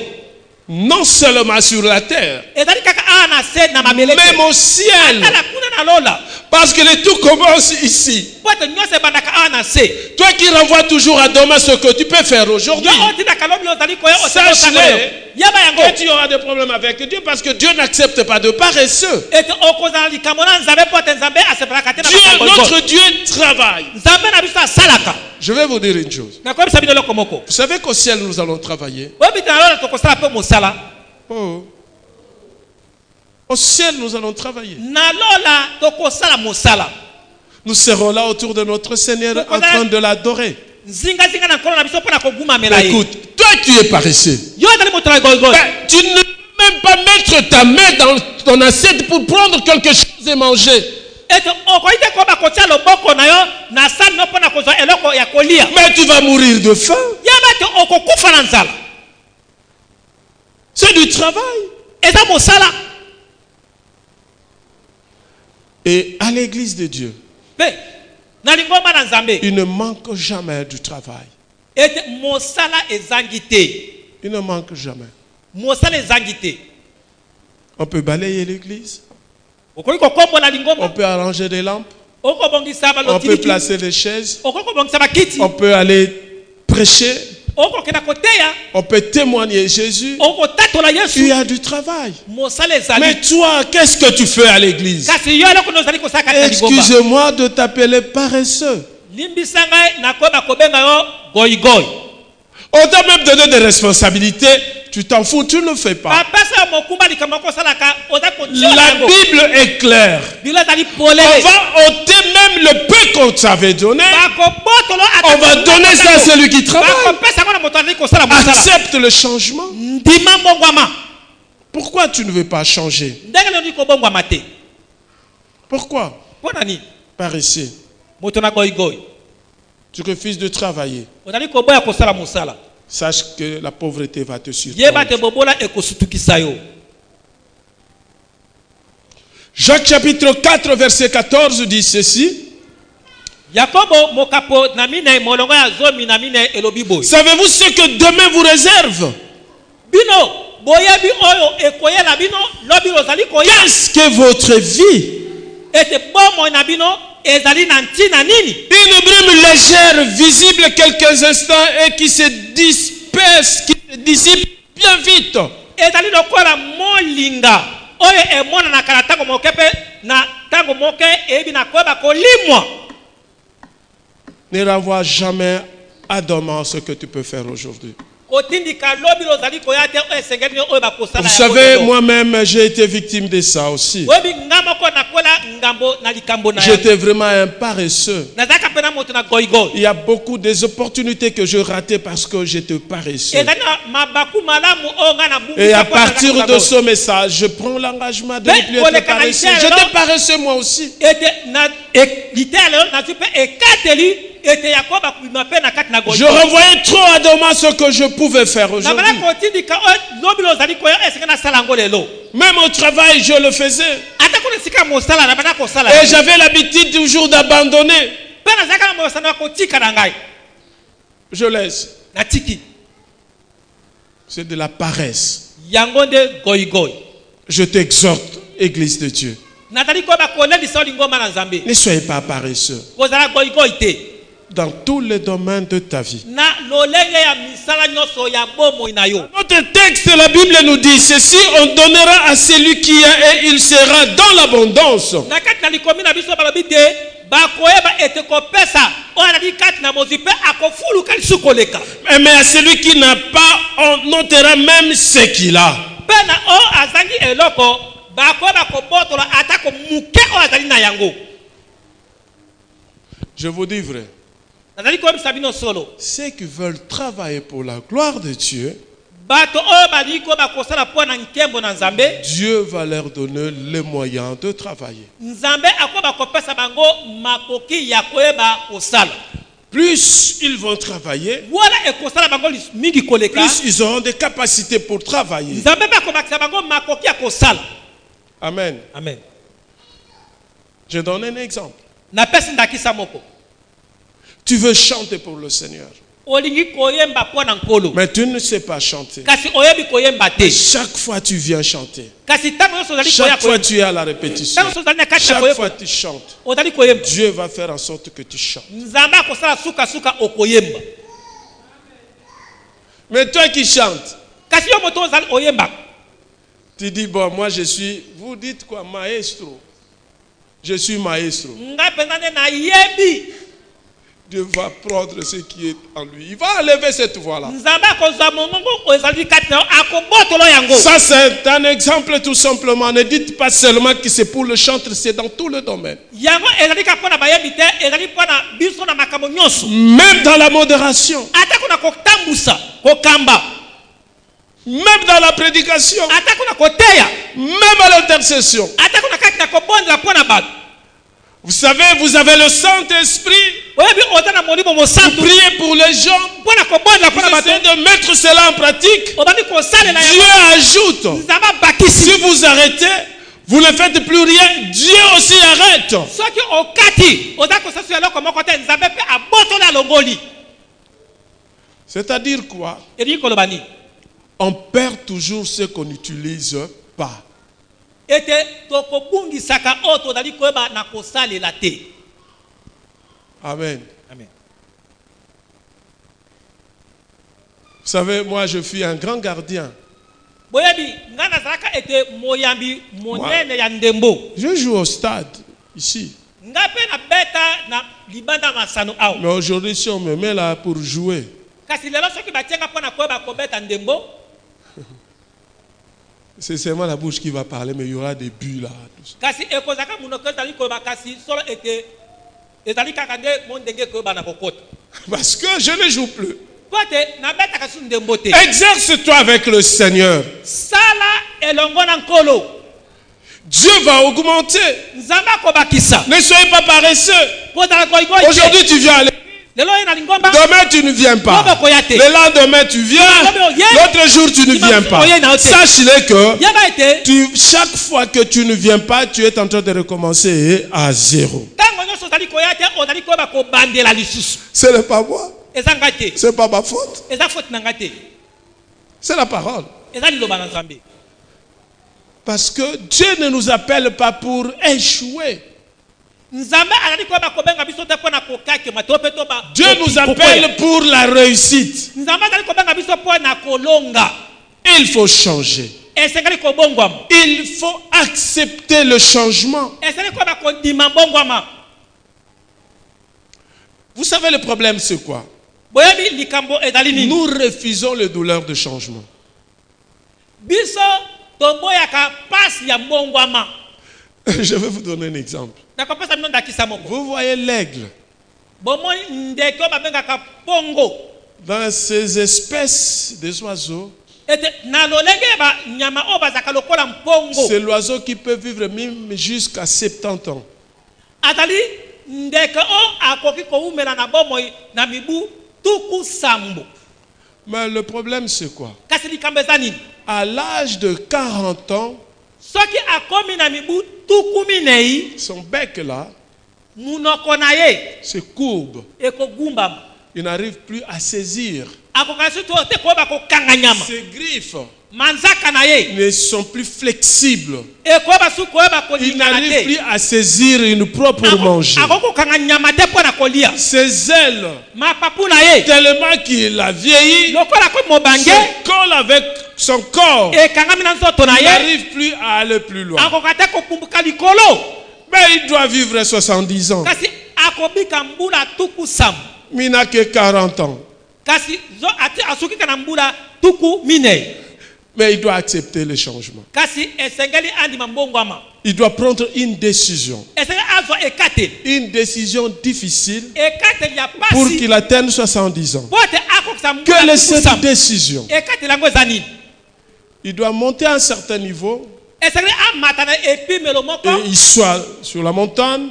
Non seulement sur la terre, ezali kaka awa na se na mabele même au ciel. atala kuna na lola. Parce que le tout commence ici. po ete nyonso ebandaka awa na se. Toi qui renvoies toujours à demain ce que tu peux faire aujourd'hui, yo otindaka lobi ozali koya sache-le yeba yango que tu auras des problèmes avec Dieu parce que Dieu n'accepte pas de paresseux. ete okozala likambo na nzambe po ete nzambe asepelaka te na Dieu, makambo notre oyo. Dieu travaille. nzambe na biso asalaka. Je vais vous dire une chose. nakoyebisa bino eloko moko. Vous savez qu'au ciel, nous allons travailler. oyebite na lola tokosala mpe mosala. Oh. Au ciel, nous allons travailler. na lola tokosala mosala. Nous serons là autour de notre Seigneur en train de l'adorer. nzingazinga na nkolo na biso mpo na kogumamela ye. Écoute, toi qui es paresseux, yo ezali moto na goigoi. ben, tu ne peux même pas mettre ta main dans ton assiette pour prendre quelque chose et manger. ete okoki te koyeba kotia loboko na yo na sani no mpo na kozwa eloko ya kolia. Mais tu vas mourir de faim. yeba te okokufa na nzala. C'est du travail. eza mosala. Et à l'église de Dieu, Pe, na lingomba na Nzambe. il ne manque jamais du travail. Ete mosala ezangi te. Il ne manque jamais. Mosala ezangi te. On peut balayer l'église. Okoki kokombo na On lingomba. peut arranger des lampes. Okobongisa On peut balotiki. placer les chaises. Okobongisa bakiti. On peut aller prêcher. Okokenda koteya. On peut témoigner Jésus. Okotatola Il Yesu. y a du travail. Mosala ezali. Mais toi, qu'est-ce que tu fais à l'église? Kasi yo eloko nozali kosaka na lingomba. Excusez-moi de t'appeler paresseux. Limbisa ngai nakoba kobenga yo goigoi. On t'a même donné des responsabilités. Tu t'en fous, tu ne le fais pas. Bapesa mokumba likambo kosalaka oza kotia. La Bible est claire. Bila ezali On polele. va ôter même le peu qu'on t'avait donné. Bakobotolo On va donner ça à celui qui travaille. bakopesa ngo na moto azali kosala mosala. Accepte le changement. Ndima mbongwama. Pourquoi tu ne veux pas changer? Ndenge nini kobongwama te. Pourquoi? Mpona nini? Paresseux. Moto na goigoi. Tu refuses de travailler. Ozali koboya kosala mosala. Sache que la pauvreté va te Yeba te surprendre. bobola ekosutukisa yo. Jacques chapitre 4 verset 14 dit ceci. Yakobo mokapo na mine molongo ya zomi na mine elobi boy. Savez-vous ce que demain vous réserve? Bino boyebi oyo ekoyela bino lobi ozali koya. Qu'est-ce que votre vie? Ete bomo na bino ezali na ntina nini? Une brume légère, visible quelques instants et qui se disperse, qui se dissipe bien vite. Ezali lokola molinga oyo emona na kala tango mokepe na tango moke ebi na koba kolimwa. Ne renvoie jamais à demain ce que tu peux faire aujourd'hui. Kotindika lobi ozali koya te oyo esengeli oyo bakosala. Vous savez, moi-même, j'ai été victime de ça aussi. Oyebi ngamoko na kola ngambo na likambo na. J'étais vraiment un paresseux. Nazaka pena moto na goigoi. Il y a beaucoup des opportunités que je ratais parce que j'étais paresseux. Ezali na mabaku malamu oyo nga na bungu. Et à partir de ce message, je prends l'engagement de ne plus être paresseux. J'étais paresseux moi aussi. Ete na litelo na tupe ekateli ete yakoba kubima pe na kati na goigoi. Je revoyais trop à demain ce que je pouvais faire Na aujourd'hui. bana kotindika oyo lobi ozali koya esenge na sala ngo lelo. Même au travail, je le faisais. Ata kuna sika mosala na bana kosala. Et j'avais l'habitude toujours d'abandonner. Pe na zaka na mosala kotika na ngai. Je laisse. Na tiki. C'est de la paresse. Yango nde goigoi. Je t'exhorte, Église de Dieu. Nazali koba kolendisa lingoma na Nzambe. Ne soyez pas paresseux Kozala goigoi te. dans tous les domaines de ta vie. Na lolenge ya misala nyoso ya bomo na yo. Notre texte, la Bible nous dit ceci, on donnera à celui qui a et il sera dans l'abondance. Na kati na likomi na biso balobi te bakoyeba ete kopesa oyo alali kati na mozwi mpe akofuluka lisu koleka. Mais à celui qui n'a pas, on notera même ce qu'il a. Mpe na oyo azangi eloko bakoyeba kobotola atako muke oyo azali na yango. Je vous dis vrai. Nazali koyebisa bino solo. Ceux qui veulent travailler pour la gloire de Dieu, Bato oyo balingi koyeba kosala mpo na nkembo na Nzambe, Dieu va leur donner les moyens de travailler. Nzambe akoyeba kopesa bango makoki ya koyeba kosala. Plus ils vont travailler, Wala ekosala bango mingi koleka. plus ils auront des capacités pour travailler. Nzambe bakobakisa bango makoki ya kosala. Amen. Amen. Je donne un exemple. Napesi ndakisa moko. Tu veux chanter pour le Seigneur, Olingi koyemba mpo na nkolo. mais tu ne sais pas chanter. Kasi oyebi koyemba te. Chaque fois tu viens chanter. Kasi tango nyonso ozali koya Chaque fois koyemba. tu es à la répétition. Tango nyonso ozali na kati ya Chaque fois koyemba. tu chantes. Ozali koyemba. Dieu va faire en sorte que tu chantes. Nzambe akosala suka okoyemba. Mais toi qui chantes, Kasi yo moto ozali oyemba. tu dis, bon, moi je suis, vous dites quoi, maestro. Je suis maestro. Nga penza nde na yebi. Dieu va prendre ce qui est en lui. Il va enlever cette voix-là. Nzambe akozwa mongongo oyo ezali kati na yo akobotolo yango. Ça, c'est un exemple tout simplement. Ne dites pas seulement que c'est pour le chantre, c'est dans tout le domaine. Yango ezali ka mpo na bayembi te, ezali mpo na biso na makambo nyonso. Même dans la modération, Ata kuna kotambusa, kokamba. même dans la prédication, Ata kuna koteya. même à l'intercession. Ata kuna kati na kobondela mpo na bato. Vous savez, vous avez le Saint-Esprit. Oyebi oza na molimo Vous mosantu. priez pour les gens. Mpo na kobondela mpo na Vous essayez bato. de mettre cela en pratique. Obandi kosalela Dieu yango. ajoute. Nzambe abakisi. Si vous arrêtez, vous ne faites plus rien, Dieu aussi arrête. soki okati oza kosala eloko moko te nzambe mpe abotola longoli. C'est-à-dire quoi? Elingi koloba nini? On perd toujours ce qu'on n'utilise pas. Ete tokobungisaka oyo tozali koyeba na kosalela te. Amen. Amen. Vous savez, moi je suis un grand gardien. Boyebi nga nazalaka ete moyambi monene ya ndembo. Je joue au stade, ici. Nga pe na beta na libanda masano awa. Mais aujourd'hui, si on me met là pour jouer, Kasi lelo soki batianga mpona koyeba kobeta ndembo, c'est seulement la bouche qui va parler, mais il y aura des buts là. Tout ça. kasi ekozaka munoko ezali koyeba kasi solo ete ezali kaka nde mo ndenge koyeba na kokota. Parce que je ne joue plus. Po ete nabetaka su ndembo te. Exerce-toi avec le Seigneur. Sala elongo na nkolo. Dieu va augmenter. Nzambe akobakisa. Ne soyez pas paresseux. Kozala koyigoyi te. Aujourd'hui, tu viens aller. Lelo ye na lingomba. Demain, tu ne viens pas. Le lendemain, tu viens. L'autre jour, tu ne viens pas. Sache-le que Yeba ete chaque fois que tu ne viens pas, tu es en train de recommencer à zéro. tango nyonso ozali koya te ozali koyeba kobandela lisusu. Ce n'est pas moi. Eza ngai te. Ce n'est pas ma faute. Eza faute na ngai te. C'est la parole. Eza liloba na Nzambe. Parce que Dieu ne nous appelle pas pour échouer. Nzambe azali koyeba kobenga biso te mpona kokakema to mpe to ba. Dieu nous appelle pour la réussite. Nzambe azali kobenga biso mpona kolonga. Il faut changer. Esengeli kobongwama. Il faut accepter le changement. Esengeli koyeba kondima mbongwama. Vous savez le problème c'est quoi? Boyebi likambo ezali nini? Nous refusons les douleurs de changement. Biso toboyaka pasi ya mbongwama. Je vais vous donner un exemple. Nakopesa bino ndakisa moko. Vous voyez l'aigle. Bomoi ndeke oyo babengaka pongo. Dans ces espèces des oiseaux, Ete na lolenge ba nyama oyo bazaka lokola mpongo. c'est l'oiseau qui peut vivre même jusqu'à 70 ans. Azali ndeke oyo akoki koumela na bomoi na mibu tuku sambo. Mais le problème c'est quoi? Kasi likambo eza nini? À l'âge de 40 ans, Soki akomi na mibu tuku minei, son bec là munoko na ye se courbe. ekogumbama. Il n'arrive plus à saisir. Akokasi to te koyeba kokanga nyama. Ses griffes Manzaka na ye ne sont plus flexibles. ekoyeba su koyeba Il kolingana n'arrive te. plus à saisir une propre manger. Akokokanga nyama te mpona kolia. Ses ailes, Mapapu na ye tellement qu'il a vieilli, lokola komi mobange se colle avec son corps. ekangami na nzoto na Il ye n'arrive plus à aller plus loin. akoka te kopumbuka likolo. Mais il doit vivre 70 ans. Kasi akobika mbula tuku sambo. Mais il n'a que 40 ans. Kasi asukika na mbula tuku minei. Mais il doit accepter le changement. Kasi esengeli andima mbongwama. Il doit prendre une décision. Esengeli azwa ekate. Une décision difficile Ekate ya pour pasi. qu'il atteigne 70 ans. Pote akokisa mbula Quelle est tuku cette sambo. décision? Ekate lango eza nini? Il doit monter à un certain niveau Esengeli amata na epimelo moko. et il soit sur la montagne.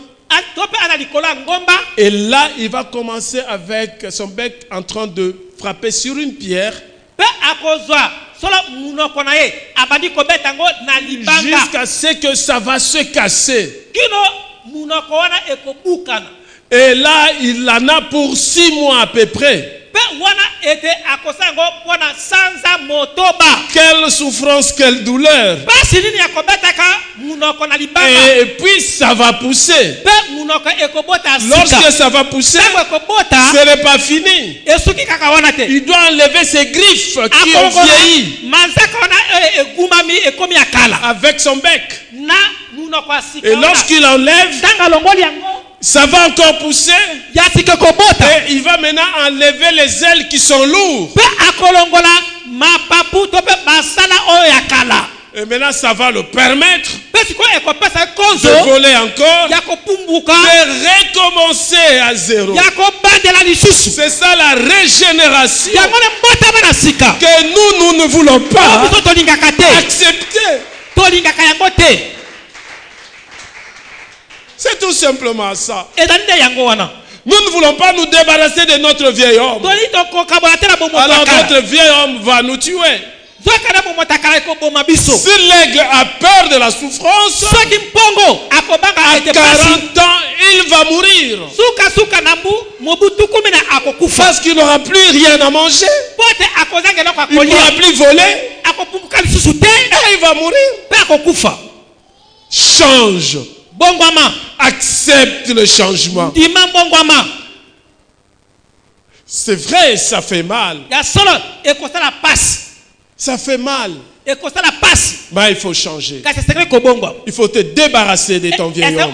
Tope ana likolo ya ngomba. Et là, il va commencer avec son bec en train de frapper sur une pierre Pe akozwa solo munoko na ye abandi kobeta ngo na libanga. jusqu'à ce que ça va se casser. Kino munoko wana ekobukana. Et là, il en a pour 6 mois à peu près. Pe wana ete akosa ngo pona sanza motoba. Quelle souffrance, quelle douleur. Basi nini ya kobetaka munoko na libanga. Et puis ça va pousser. Pe munoko ekobota sika. Lorsque ça va pousser, Tango ekobota ce n'est pas fini. esuki kaka wana te. Il doit enlever ses griffes qui ont vieilli manzaka wana egumami ekomi akala. avec son bec. Na munoko asika. Et lorsqu'il enlève, tanga longoli yango ça va encore pousser. ya sika kobota. Et il va maintenant enlever les ailes qui sont lourdes. Pe akolongola mapapu to pe basala oyo ya kala. Et maintenant, ça va le permettre Pe siko ekopesa konzo de voler encore, ya kopumbuka de recommencer à zéro. ya kobandela lisusu. C'est ça la régénération Yango ne mbota bana sika. que nous ne voulons pas Biso tolingaka te. accepter. Tolingaka yango te. C'est tout simplement ça. Ezali nde yango wana. Nous ne voulons pas nous débarrasser de notre vieil homme. Toli tokokabola te na bomoi Alors bakala. notre vieil homme va nous tuer. Si l'aigle a peur de la souffrance, à 40 ans, il va mourir. Parce qu'il n'aura plus rien à manger. Il ne pourra plus voler. Et il va mourir. Change. Accepte le changement. C'est vrai, ça fait mal. Ça fait mal. Mais il faut changer. Il faut te débarrasser de ton vieil homme.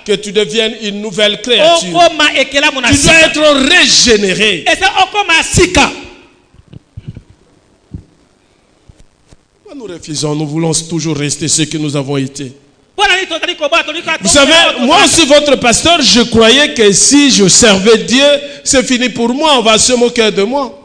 Que tu deviennes une nouvelle créature. Tu dois être régénéré. Nous refusons, nous voulons toujours rester ce que nous avons été. Vous savez, moi aussi votre pasteur, je croyais que si je servais Dieu, c'est fini pour moi, on va se moquer de moi.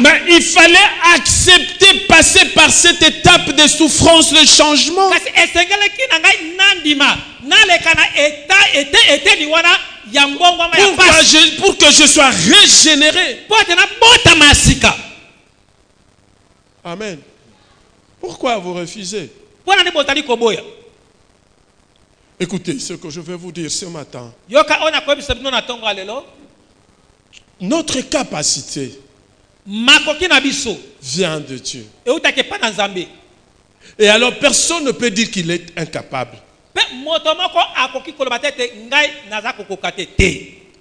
Mais il fallait accepter, passer par cette étape de souffrance, de changement. Pour que je sois régénéré. Amen. Pourquoi vous refusez? Écoutez ce que je vais vous dire ce matin. Notre capacité vient de Dieu. Et alors personne ne peut dire qu'il est incapable.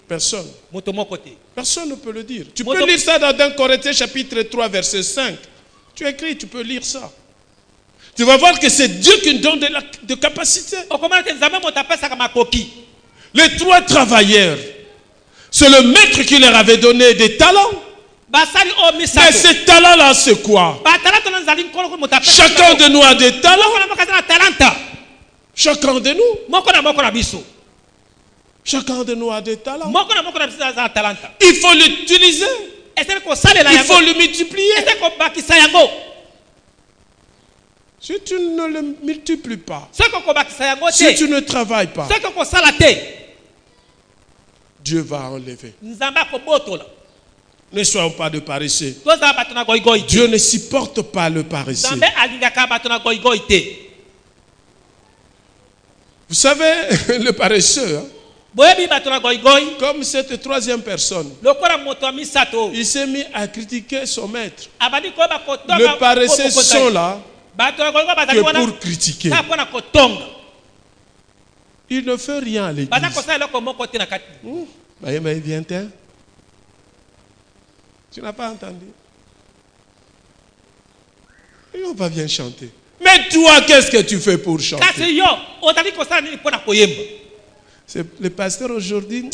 Personne. Personne ne peut le dire. Tu peux lire ça dans 1 Corinthiens chapitre 3 verset 5. Tu écris, tu peux lire ça. Tu vas voir que c'est Dieu qui nous donne de capacité. Les 3 travailleurs, c'est le maître qui leur avait donné des talents. Mais ces talents-là, c'est quoi? Chacun de nous a des talents. Chacun de nous. Chacun de nous a des talents. Il faut l'utiliser. Il faut le multiplier. Si tu ne le multiplies pas, si tu ne travailles pas, Dieu va enlever. Ne soyons pas de paresseux. Dieu ne supporte pas le paresseux. Vous savez, le paresseux, hein? Comme cette 3e personne, il s'est mis à critiquer son maître. Le paresseux sont là que pour critiquer. Il ne fait rien à l'église. Viens-t'en. Tu n'as pas entendu? Et on va bien chanter. Mais toi, qu'est-ce que tu fais pour chanter? C'est le pasteur aujourd'hui,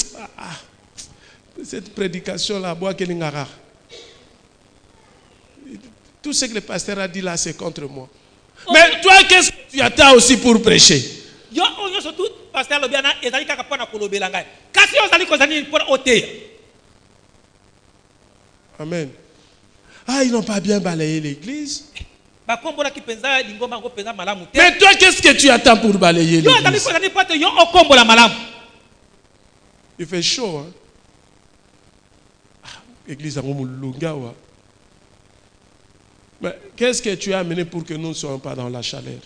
cette prédication-là, tout ce que le pasteur a dit là, c'est contre moi. Mais toi, qu'est-ce que tu attends aussi pour prêcher? Amen. Ils n'ont pas bien balayé l'église. Mais toi, qu'est-ce que tu attends pour balayer l'église? Il fait chaud, hein? L'église a un. Mais qu'est-ce que tu as amené pour que nous ne soyons pas dans la chaleur?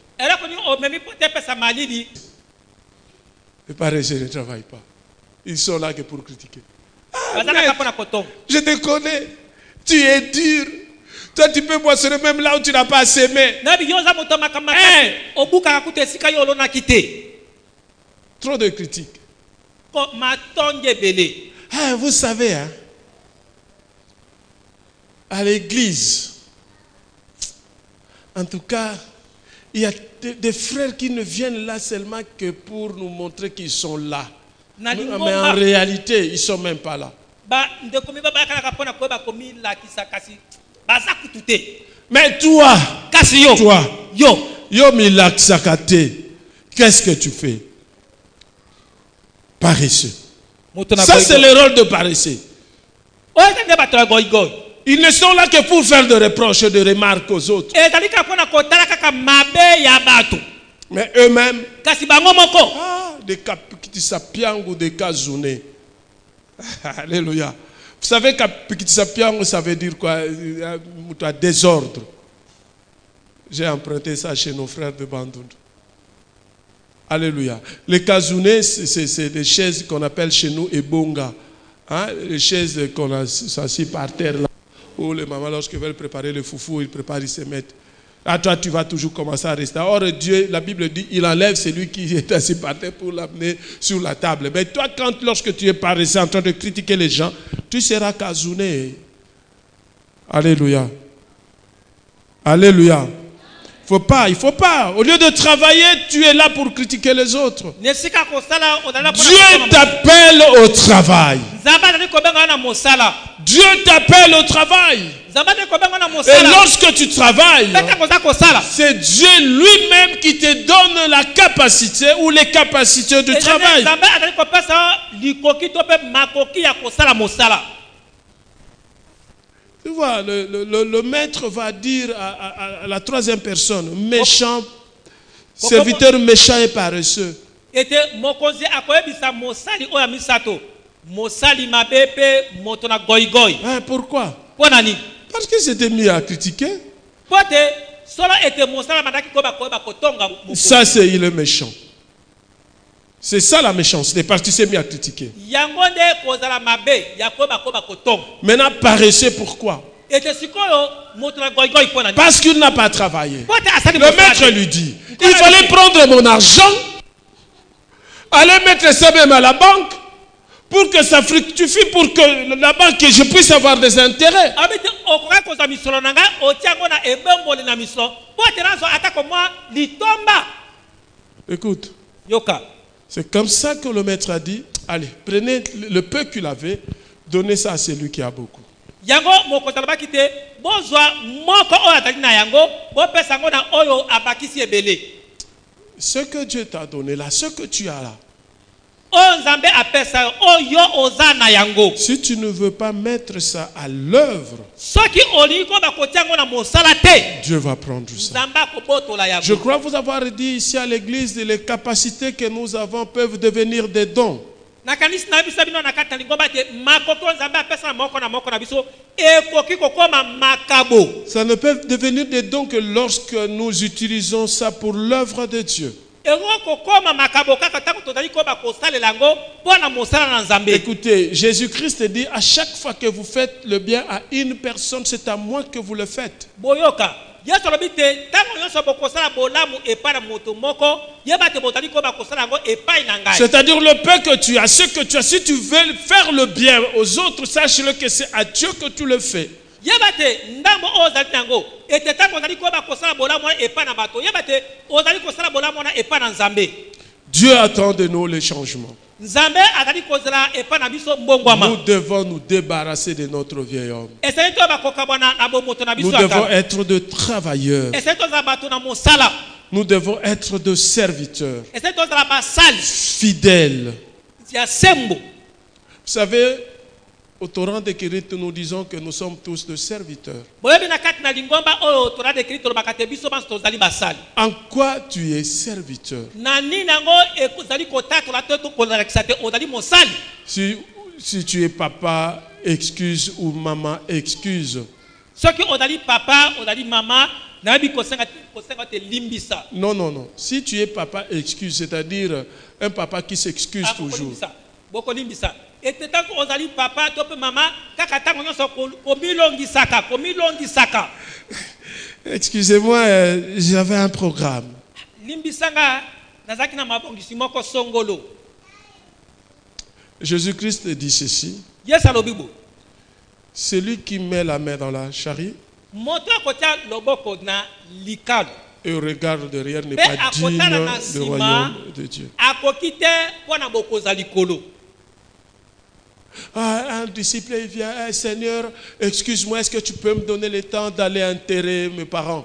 Les paresseux ne travaillent pas. Ils sont là que pour critiquer. Je te connais. Tu es dur. Toi, tu peux moissonner même là où tu n'as pas semé. Trop de critiques. Vous savez, hein, à l'église, en tout cas, il y a des frères qui ne viennent là seulement que pour nous montrer qu'ils sont là. Mais en réalité, ils ne sont même pas là. Mais toi, qu'est-ce que tu fais? Paresseux. Ça, c'est le rôle de paresseux. Ils ne sont là que pour faire des reproches et des remarques aux autres. Mais eux-mêmes, des Sapiang ou des Kazune, Alléluia. Vous savez qu'à Pikitsapiang, ça veut dire quoi? Désordre. J'ai emprunté ça chez nos frères de Bandung. Alléluia. Les kazounés, c'est des chaises qu'on appelle chez nous ebonga. Hein? Les chaises qu'on s'assit par terre là. Où les mamans, lorsqu'ils veulent préparer le foufou, ils préparent, ils se mettent. Ah, toi, tu vas toujours commencer à rester. Or, Dieu, la Bible dit, il enlève celui qui est assis par terre pour l'amener sur la table. Mais toi, lorsque tu es paressé en train de critiquer les gens, tu seras kazouné. Alléluia. Alléluia. Il faut pas. Au lieu de travailler, tu es là pour critiquer les autres. Dieu t'appelle au travail. Dieu t'appelle au travail. Et lorsque tu travailles, c'est Dieu lui-même qui te donne la capacité ou les capacités de travail. Tu vois, le maître va dire à la troisième personne, méchant, serviteur méchant et paresseux. Hein, pourquoi? Parce qu'il s'était mis à critiquer. Ça, c'est il est méchant. C'est ça la méchanceté, parce qu'il s'est mis à critiquer. Maintenant, paresseux, pourquoi? Parce qu'il n'a pas travaillé. Le maître lui dit, il fallait prendre mon argent, aller mettre ça même à la banque, pour que ça fructifie, pour que la banque, je puisse avoir des intérêts. Écoute. C'est comme ça que le maître a dit, allez, prenez le peu qu'il avait, donnez ça à celui qui a beaucoup. Ce que Dieu t'a donné là, ce que tu as là, si tu ne veux pas mettre ça à l'œuvre, Dieu va prendre ça. Je crois vous avoir dit ici à l'église, les capacités que nous avons peuvent devenir des dons. Ça ne peut devenir des dons que lorsque nous utilisons ça pour l'œuvre de Dieu. Écoutez, Jésus-Christ dit à chaque fois que vous faites le bien à une personne, c'est à moi que vous le faites. C'est-à-dire le peu que tu as, ce que tu as, si tu veux faire le bien aux autres, sache-le que c'est à Dieu que tu le fais. Dieu attend de nous les changements. Nous devons nous débarrasser de notre vieil homme. Nous devons être de travailleurs. Nous devons être de serviteurs. Fidèles. Vous savez, au Torah de Kirit, nous disons que nous sommes tous de serviteurs. En quoi tu es serviteur? Si tu es papa, excuse, ou maman, excuse. Non, non, non. Si tu es papa, excuse, c'est-à-dire un papa qui s'excuse toujours. Excusez-moi, j'avais un programme. Jésus-Christ dit ceci. Celui qui met la main dans la charrie et regarde derrière n'est pas digne du royaume de Dieu. Un disciple il vient, Seigneur, excuse-moi, est-ce que tu peux me donner le temps d'aller enterrer mes parents?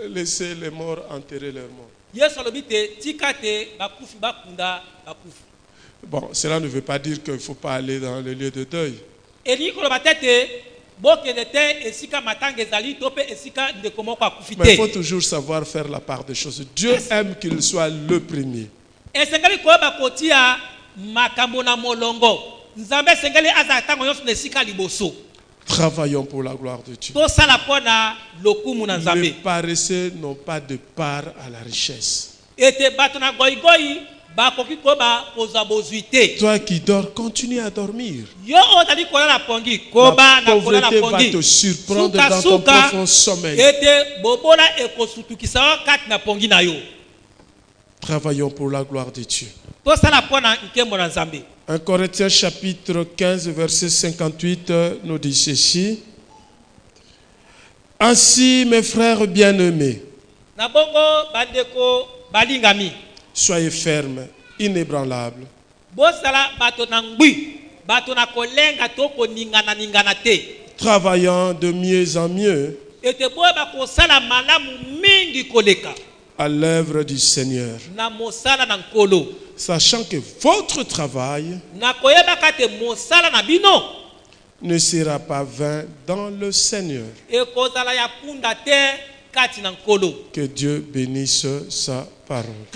Laissez les morts enterrer leurs morts. Bon, cela ne veut pas dire qu'il ne faut pas aller dans le lieu de deuil. Mais il faut toujours savoir faire la part des choses. Dieu aime qu'il soit le premier. Travaillons pour la gloire de Dieu. Les paresseux n'ont pas de part à la richesse. Toi qui dors, continue à dormir. La pauvreté va te surprendre dans ton profond sommeil. Travaillons pour la gloire de Dieu. 1 Corinthiens chapitre 15 verset 58 nous dit ceci. Ainsi, mes frères bien-aimés, soyez fermes, inébranlables, travaillant de mieux en mieux à l'œuvre du Seigneur, sachant que votre travail ne sera pas vain dans le Seigneur. Que Dieu bénisse sa parole.